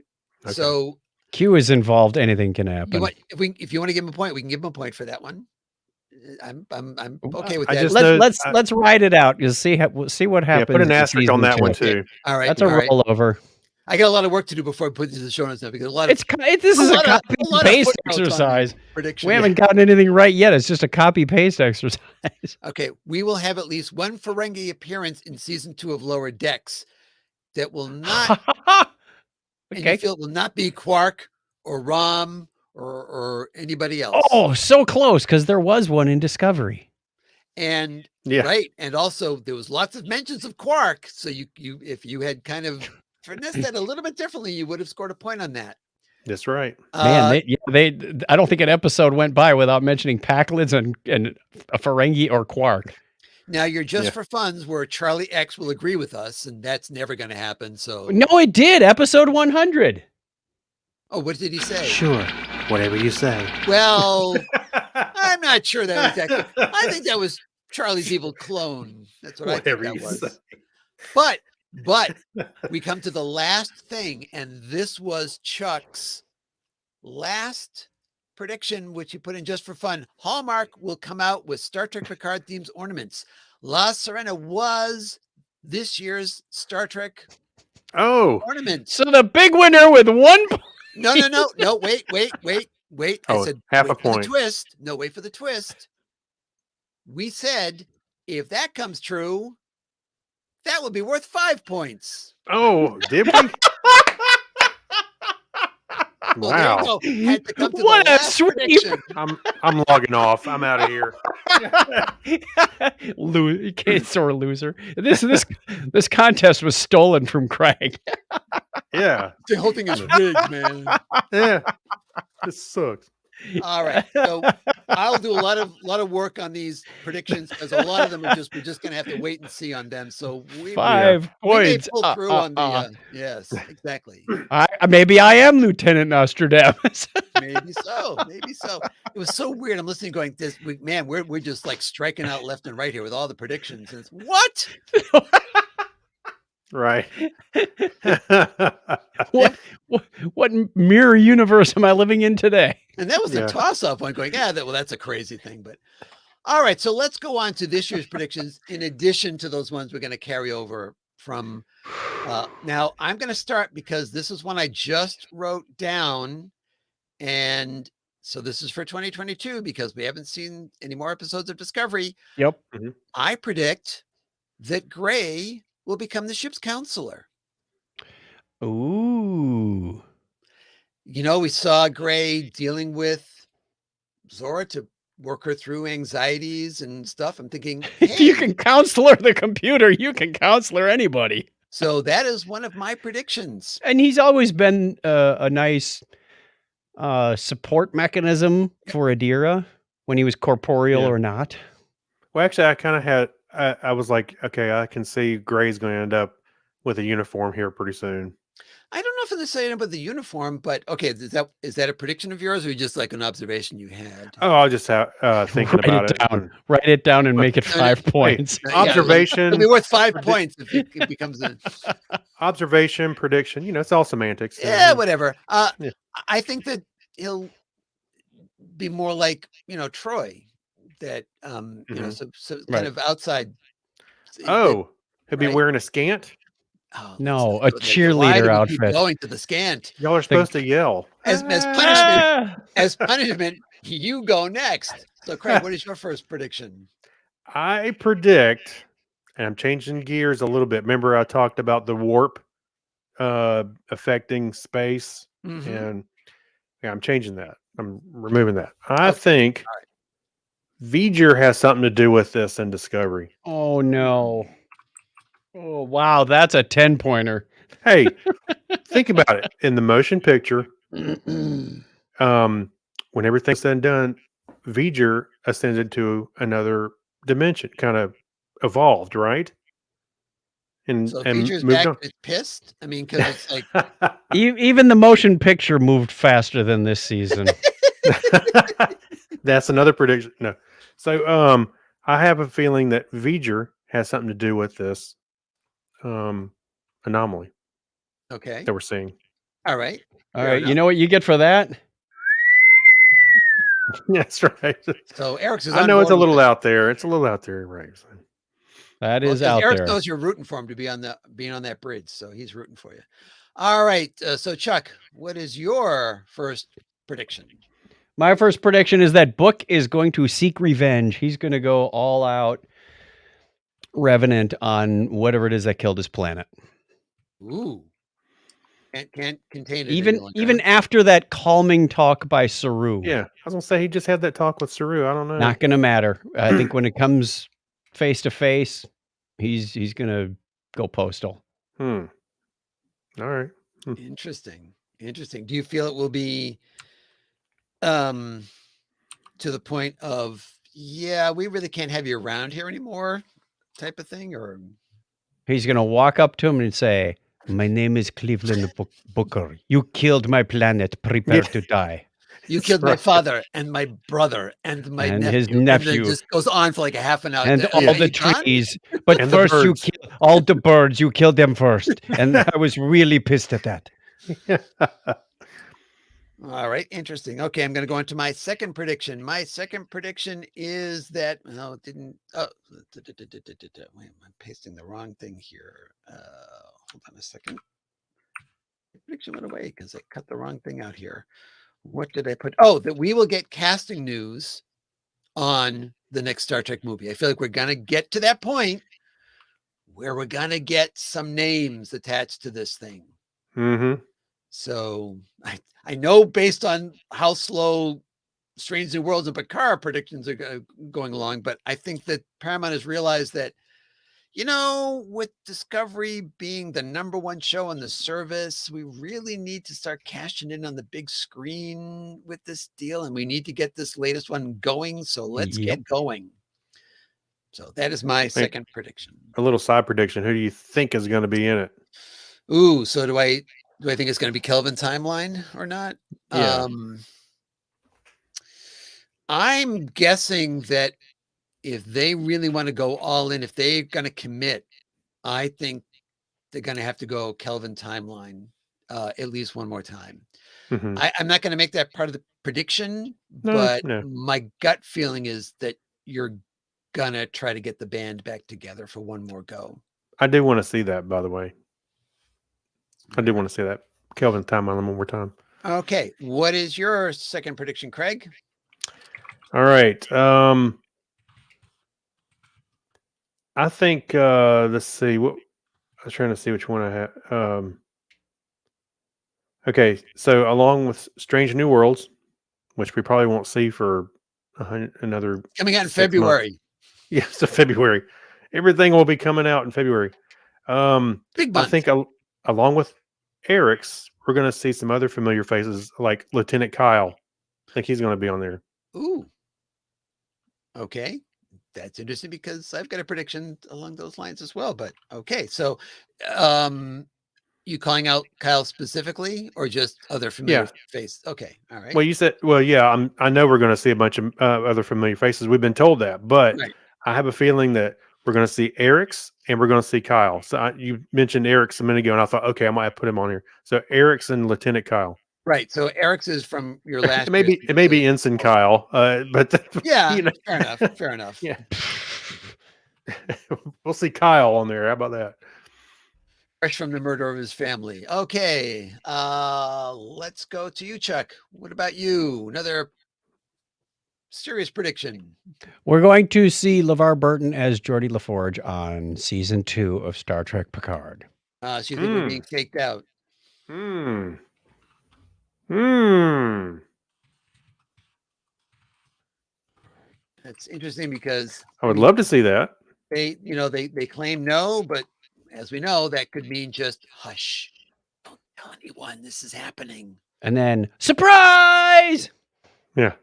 Okay. So Q is involved. Anything can happen. If you want to give him a point, we can give him a point for that one. I'm okay with that. Let's ride it out. You'll see what happens. Yeah, put an asterisk on that one too. Okay. All right, that's a rollover. I got a lot of work to do before I put these in the show notes now because this is a copy paste exercise. We haven't gotten anything right yet. It's just a copy paste exercise. Okay, we will have at least one Ferengi appearance in season 2 of Lower Decks that will not. And you feel it will not be Quark or Rom or anybody else. Oh, so close because there was one in Discovery. And right, and also there was lots of mentions of Quark. So you if you had kind of finessed that a little bit differently, you would have scored a point on that. That's right. Man, I don't think an episode went by without mentioning Packlids and a Ferengi or Quark. Now you're just Yeah. for funds where Charlie X will agree with us, and that's never going to happen. So No, it did. Episode 100. Oh, what did he say? Sure, whatever you say. Well, I'm not sure that was actually. I think that was Charlie's evil clone. That's what Whatever I think you that was. say. But we come to the last thing, and this was Chuck's last prediction, which he put in just for fun. Hallmark will come out with Star Trek Picard themes ornaments. La Sirena was this year's Star Trek ornament. So the big winner with 1 point. No, wait. I said, half a wait for the point. twist. No, wait for the twist. We said, if that comes true, that will be worth 5 points. Oh, did we? Well, Wow. there you go. Had to come to What the a last sweep. prediction. I'm logging off. I'm out of here. You can't sore loser. This contest was stolen from Craig. Yeah. The whole thing is rigged, man. Yeah. This sucks. All right. So I'll do a lot of work on these predictions because a lot of them are we're just gonna have to wait and see on them. So we 5 we may points. pull through on the yes, exactly. Maybe I am Lieutenant Nostradamus. Maybe so. It was so weird. I'm listening, going, we're just like striking out left and right here with all the predictions. And it's what? Right. What mirror universe am I living in today? And that was the toss-up one going, that's a crazy thing. But all right, so let's go on to this year's predictions in addition to those ones we're going to carry over from now. I'm going to start because this is one I just wrote down. And so this is for 2022 because we haven't seen any more episodes of Discovery. Yep. Mm-hmm. I predict that Gray will become the ship's counselor. Ooh. You know, we saw Gray dealing with Zora to work her through anxieties and stuff. I'm thinking, if you can counselor the computer, you can counselor anybody. So that is one of my predictions. And he's always been a nice support mechanism for Adira when he was corporeal or not. Well, actually, I kind of had, I was like, okay, I can see Gray's going to end up with a uniform here pretty soon. I don't know if it's saying about the uniform, but okay, is that a prediction of yours or just like an observation you had? Oh, I was just thinking about it. Write it down and make it 5 points. Observation. It'll be worth 5 points if it becomes an observation, prediction. You know, it's all semantics. Yeah, whatever. I think that he'll be more like, Troy, that so kind of outside. Oh, he'll be wearing a scant. Oh, no, a cheerleader outfit. Going to the scant. Y'all are supposed to yell as punishment. You go next. So, Craig, what is your first prediction? I predict, and I'm changing gears a little bit. Remember, I talked about the warp affecting space, and I'm changing that. I'm removing that. I think V'ger has something to do with this in Discovery. Oh no. Oh, wow. That's a 10-pointer. Hey, think about it. In the motion picture, when everything's said and done, V'ger ascended to another dimension, kind of evolved, right? And V'ger's moved back on. pissed? I mean, because it's like... Even the motion picture moved faster than this season. That's another prediction. No. So I have a feeling that V'ger has something to do with this anomaly that we're seeing. All right. You know what you get for that? That's right. So Eric's I know it's a little out there. It's a little out there, right? That is out Eric there. knows you're rooting for him to be on that bridge, so he's rooting for you. All right. So Chuck, what is your first prediction? My first prediction is that Book is going to seek revenge. He's going to go all out revenant on whatever it is that killed his planet. Ooh. Can't contain it. Even after that calming talk by Saru. Yeah, I was gonna say he just had that talk with Saru. I don't know. Not gonna matter. I think when it comes face to face, he's gonna go postal. All right. Interesting. Do you feel it will be to the point of we really can't have you around here anymore? type of thing, or He's going to walk up to him and say, "My name is Cleveland Booker. You killed my planet. Prepare to die." you That's killed my right. father and my brother and my And nephew, his and then nephew. just goes on for like a half an hour. And Are all the you done? trees. But And the first, you birds. kill all the birds. You killed them first. And I was really pissed at that. All right, interesting. Okay, I'm going to go into my second prediction. My second prediction is that it didn't. Oh, wait, I'm pasting the wrong thing here. Hold on a second. The prediction went away because I cut the wrong thing out here. What did I put? Oh, that we will get casting news on the next Star Trek movie. I feel like we're going to get to that point where we're going to get some names attached to this thing. Mm-hmm. So I know based on how slow Strange New Worlds and Picard predictions are going along, but I think that Paramount has realized that, with Discovery being the #1 show on the service, we really need to start cashing in on the big screen with this deal, and we need to get this latest one going. So let's get going. So that is my second prediction. A little side prediction. Who do you think is going to be in it? Ooh, so do I think it's going to be Kelvin Timeline or not? Yeah. I'm guessing that if they really want to go all in, if they're going to commit, I think they're going to have to go Kelvin Timeline at least one more time. Mm-hmm. I'm not going to make that part of the prediction, but my gut feeling is that you're going to try to get the band back together for one more go. I do want to see that, by the way. I do want to see that. Kelvin Timeline one more time. Okay. What is your second prediction, Craig? All right. I think let's see. What I was trying to see which one I had. Okay, so along with Strange New Worlds, which we probably won't see for another coming out in 6 February. months. Yeah, so February. Everything will be coming out in February. Big month. I think along with Eric's, we're going to see some other familiar faces like Lieutenant Kyle. I think he's going to be on there. Ooh. Okay. That's interesting because I've got a prediction along those lines as well. But okay. So you calling out Kyle specifically or just other familiar faces? Okay. All right. Well, you said, I know we're going to see a bunch of other familiar faces. We've been told that, but I have a feeling that we're going to see Eric's and we're going to see Kyle. So you mentioned Eric's a minute ago, and I thought, okay, I might have put him on here. So Eric's and Lieutenant Kyle. Right. So Eric's is from your last. It may be Ensign Kyle, but fair enough. Yeah. We'll see Kyle on there. How about that? Fresh from the murder of his family. Okay. Let's go to you, Chuck. What about you? Another serious prediction. We're going to see LeVar Burton as Geordi LaForge on season 2 of Star Trek Picard. So you think we're being faked out? That's interesting because I would love to see that. They claim no, but as we know, that could mean just hush. Don't tell anyone this is happening. And then surprise. Yeah.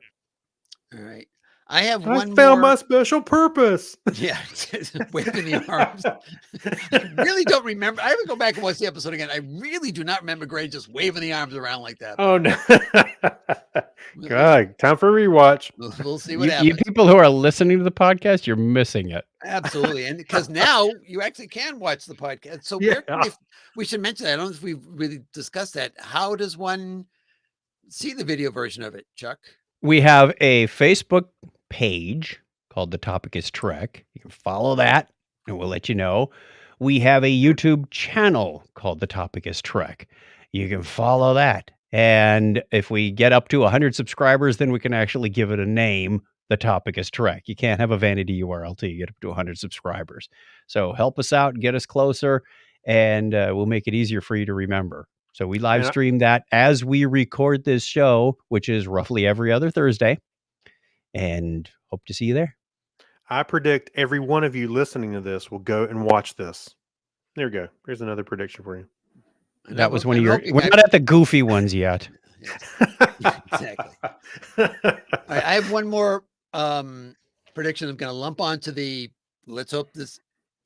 All right. I found my special purpose. Yeah, waving the arms. I really don't remember. I have to go back and watch the episode again. I really do not remember Gray just waving the arms around like that. Oh no! God, time for a rewatch. We'll see what happens. You people who are listening to the podcast, you're missing it. Absolutely, and because now you actually can watch the podcast. So we should mention that. I don't know if we've really discussed that. How does one see the video version of it, Chuck? We have a Facebook page called The Topic is Trek. You can follow that and we'll let you know. We have a YouTube channel called The Topic is Trek. You can follow that. And if we get up to 100 subscribers, then we can actually give it a name. The Topic is Trek. You can't have a vanity URL till you get up to 100 subscribers. So help us out, get us closer, and we'll make it easier for you to remember. So we live stream that as we record this show, which is roughly every other Thursday, and hope to see you there. I predict every one of you listening to this will go and watch this. There we go. Here's another prediction for you. That was one of your... We're not at the goofy ones yet. Exactly. All right, I have one more prediction. I'm going to lump onto the... Let's hope this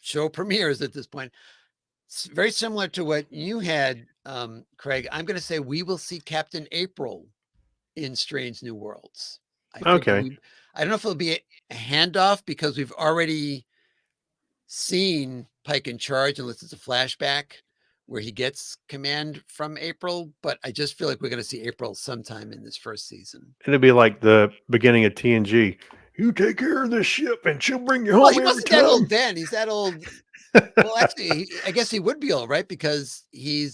show premieres at this point. It's very similar to what you had, Craig. I'm going to say we will see Captain April in Strange New Worlds. Okay. I don't know if it'll be a handoff because we've already seen Pike in charge, unless it's a flashback where he gets command from April. But I just feel like we're going to see April sometime in this first season. It'll be like the beginning of TNG. You take care of this ship and she'll bring you home Well, he every wasn't time. that old then. He's that old. Well, actually, I guess he would be old, right? Because he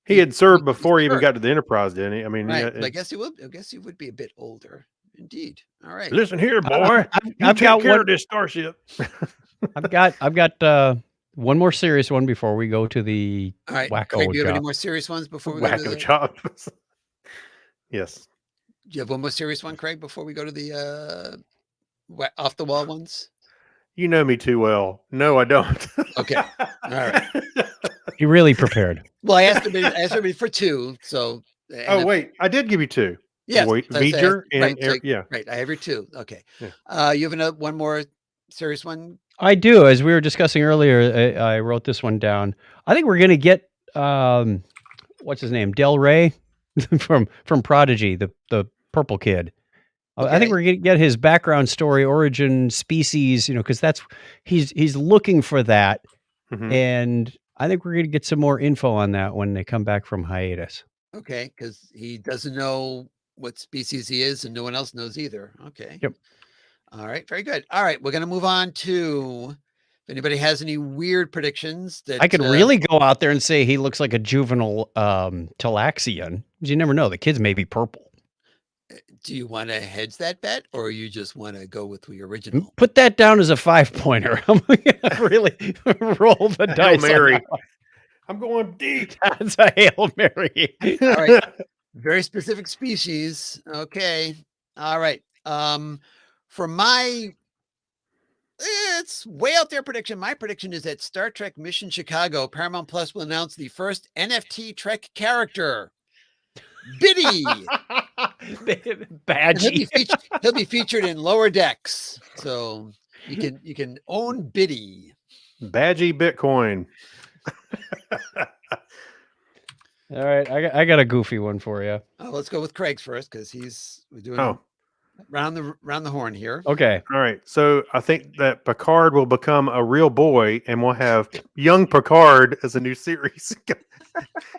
had served before he even got to the Enterprise, didn't he? I mean, right. yeah, I guess he would. I guess he would be a bit older, indeed. All right. listen here, boy. I've got care one. of this starship. I've got one more serious one before we go to the All right. wacko Craig, do you have any job. more serious ones before we go to Wacko the? chop. Yes. Do you have one more serious one, Craig, before we go to the off the wall ones? You know me too well. No, I don't. Okay. All right. You really prepared. Well, I asked everybody for two. So. Oh wait, I did give you two. Yes. V'ger and right, Air, yeah. Right. I have your two. Okay. Yeah. You have one more serious one? I do. As we were discussing earlier, I wrote this one down. I think we're going to get what's his name, Del Rey from Prodigy, the purple kid. I think we're going to get his background story, origin, species. Because he's looking for that, and I think we're going to get some more info on that when they come back from hiatus. Okay, because he doesn't know what species he is, and no one else knows either. Okay. Yep. All right, very good. All right, we're going to move on to if anybody has any weird predictions that I could really go out there and say he looks like a juvenile Talaxian. You never know. The kids may be purple. Do you want to hedge that bet, or you just want to go with the original? Put that down as a 5-pointer. I'm going to really roll the dice. Mary. I'm going deep. That's a Hail Mary. All right. Very specific species. Okay. All right. For my, it's way out there prediction. My prediction is that Star Trek Mission Chicago, Paramount Plus will announce the first NFT Trek character, Biddy. Badgie. He'll be featured in Lower Decks, so you can own Biddy. Badgie Bitcoin. All right, I got a goofy one for you. Let's go with Craig's first because we're doing round the horn here. Okay. All right. So I think that Picard will become a real boy, and we'll have young Picard as a new series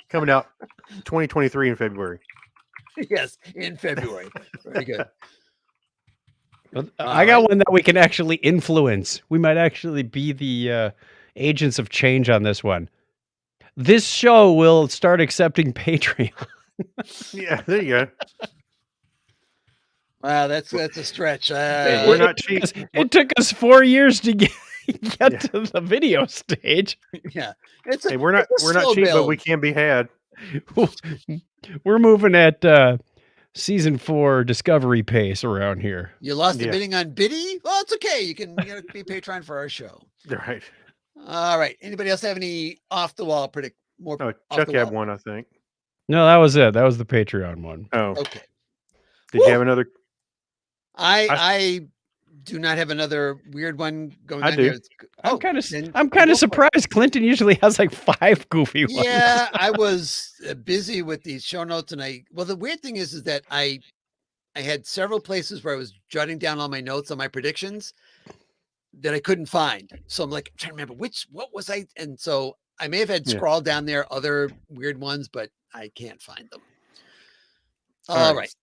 coming out 2023 in February. Yes, in February. Very good. I got one that we can actually influence. We might actually be the agents of change on this one. This show will start accepting Patreon. Yeah, there you go. Wow, that's a stretch. We're not cheap. It took us 4 years to get to the video stage. Yeah, we're not cheap, but we can be had. We're moving at season 4 Discovery pace around here. You lost the bidding on Biddy? Well, it's okay. You can be Patreon for our show. Right. All right. Anybody else have any off the wall more? Oh, Chuck had one, I think. No, that was it. That was the Patreon one. Oh, okay. Did you have another? I do not have another weird one going on here. I'm kind of surprised. Clinton usually has like 5 goofy ones. Yeah, I was busy with these show notes, and the weird thing is that I had several places where I was jotting down all my notes on my predictions that I couldn't find. So I'm like, trying to remember what was I? And so I may have had scrawled down there other weird ones, but I can't find them. All right.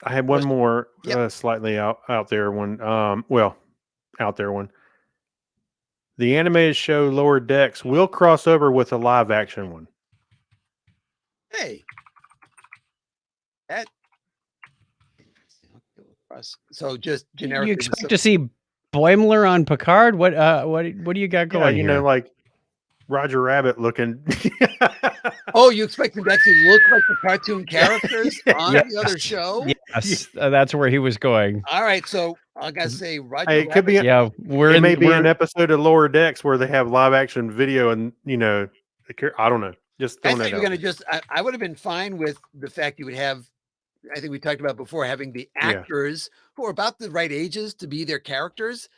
I had one more slightly out there one. Out there one. The animated show Lower Decks will cross over with a live action one. Hey. So just generic. You expect to see Boimler on Picard? What do you got going? You know, like Roger Rabbit looking. Oh, you expect them to actually look like the cartoon characters on the other show? Yes, that's where he was going. All right, so I gotta say, Roger. Hey, it could be. It may be an episode of Lower Decks where they have live action video, and I don't know. Just throwing that out. I would have been fine with the fact you would have. I think we talked about before having the actors who are about the right ages to be their characters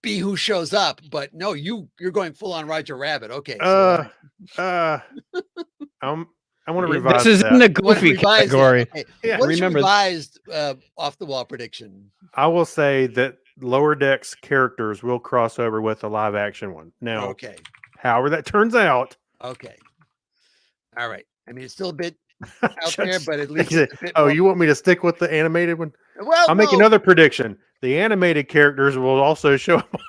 be who shows up, but no, you're going full on Roger Rabbit. Okay. I want to Yeah, revise this is in that. the You want to goofy revise that? category. Okay. Yeah. What's your Remember, revised off the wall prediction? I will say that Lower Decks characters will cross over with the live action one. Now, Okay. however that turns out. Okay. All right. I mean, it's still a bit out there, but at least He said, it's a bit oh, more. you want me to stick with the animated one? Well, I'll make another prediction. The animated characters will also show up.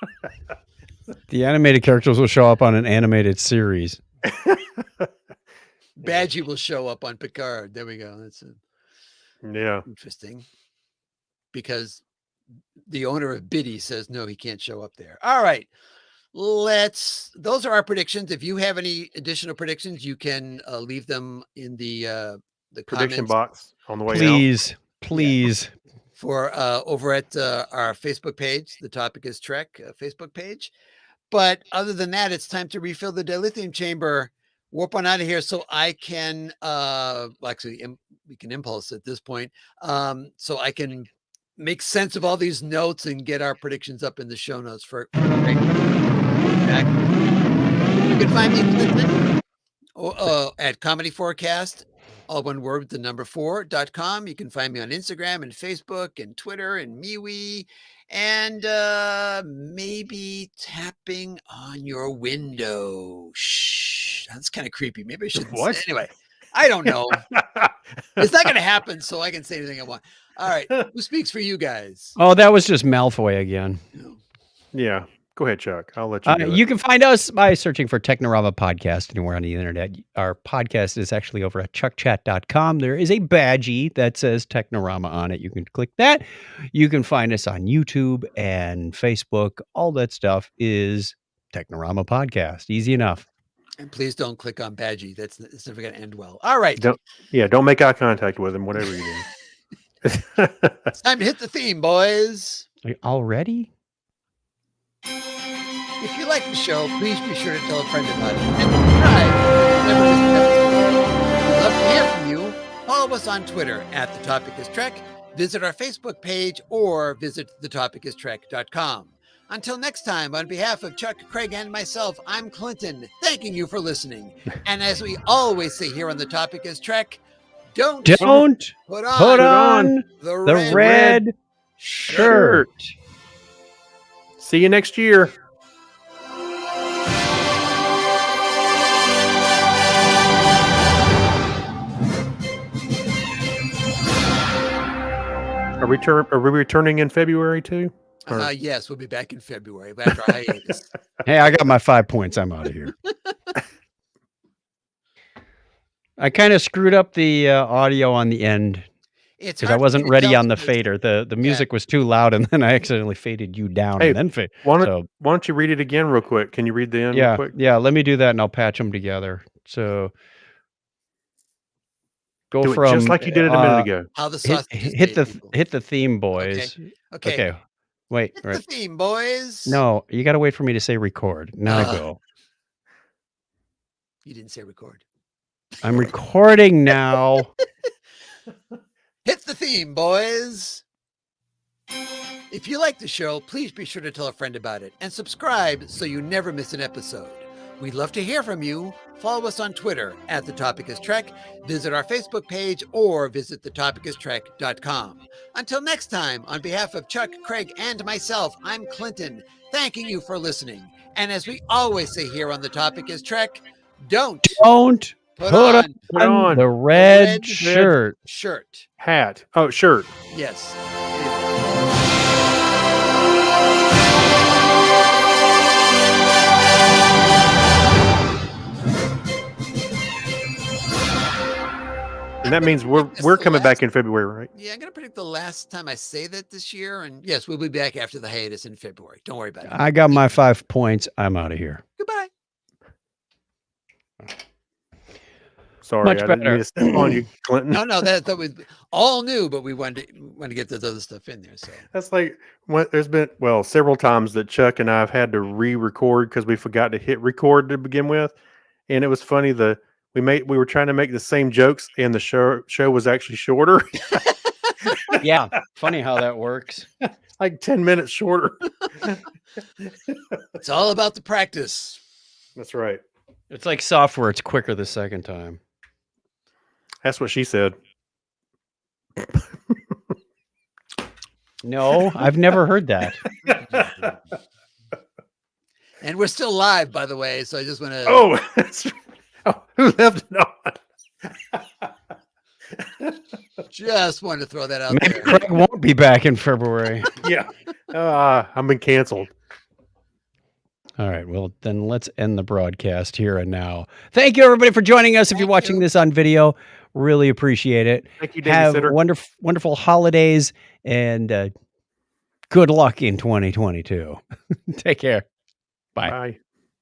the animated characters will show up on an animated series. Badgie will show up on Picard. There we go. That's Yeah. interesting. Because the owner of Biddy says no, he can't show up there. All right. Those are our predictions. If you have any additional predictions, you can leave them in the Prediction comments box on the way Please. for over at our Facebook page. The Topic is Trek Facebook page. But other than that, it's time to refill the dilithium chamber. Warp on out of here so I can we can impulse at this point. So I can make sense of all these notes and get our predictions up in the show notes for back. You can find me at Comedy Forecast, all one word with the number 4.com. You can find me on Instagram and Facebook and Twitter and MeWe and maybe tapping on your window. Shh, that's kind of creepy. Maybe I shouldn't What? say. Anyway, I don't know. It's not going to happen, so I can say anything I want. All right, who speaks for you guys? Oh, that was just Malfoy again. Yeah. Go ahead, Chuck. I'll let you do it. You can find us by searching for Technorama Podcast anywhere on the internet. Our podcast is actually over at chuckchat.com. There is a badgie that says Technorama on it. You can click that. You can find us on YouTube and Facebook. All that stuff is Technorama Podcast. Easy enough. And please don't click on badgie. It's never going to end well. All right. Don't make eye contact with him, whatever you do. It's time to hit the theme, boys. Already? If you like the show, please be sure to tell a friend about it. And subscribe. Never miss an episode. We'd love to hear from you. Follow us on Twitter at The Topic is Trek. Visit our Facebook page or visit thetopicistrek.com. Until next time, on behalf of Chuck, Craig, and myself, I'm Clinton, thanking you for listening. And as we always say here on The Topic is Trek, don't put on the red shirt. See you next year. Are we returning in February too? Yes, we'll be back in February after our hiatus. Hey, I got my 5 points. I'm out of here. I kind of screwed up the audio on the end because I wasn't ready on the fader. The music was too loud, and then I accidentally faded you down. Hey, and then fade. Why don't you read it again real quick? Can you read the end real quick? Yeah, let me do that, and I'll patch them together. So go do from it just like you did it a minute ago. How the sausage hit the theme, boys. Okay. Wait. Hit the theme, boys. No, you got to wait for me to say record. Now go. You didn't say record. I'm recording now. Hit the theme, boys. If you like the show, please be sure to tell a friend about it and subscribe so you never miss an episode. We'd love to hear from you. Follow us on Twitter at The Topic is Trek. Visit our Facebook page or visit thetopicistrek.com. Until next time, on behalf of Chuck, Craig, and myself, I'm Clinton, thanking you for listening. And as we always say here on The Topic is Trek, don't put on the red shirt. Hat. Oh, shirt. Yes. And that means we're coming back in February, right? Yeah, I'm going to predict the last time I say that this year. And yes, we'll be back after the hiatus in February. Don't worry about it. I got my 5 points. I'm out of here. Goodbye. Sorry, Much I didn't mean to step on you, Clinton. No, that was all new, but we wanted to get this other stuff in there. So that's like there's been several times that Chuck and I have had to re-record because we forgot to hit record to begin with, and it was funny. We were trying to make the same jokes, and the show was actually shorter. Yeah, funny how that works. like 10 minutes shorter. It's all about the practice. That's right. It's like software. It's quicker the second time. That's what she said. No, I've never heard that. And we're still live, by the way. So I just want to. Who left it on? Just wanted to throw that out Maybe there. Craig won't be back in February. Yeah. I've been canceled. All right. Well, then let's end the broadcast here and now. Thank you, everybody, for joining us. If you're watching this on video, really appreciate it. Thank you, Davey Have Sitter. wonderful holidays and good luck in 2022. Take care. Bye. Bye.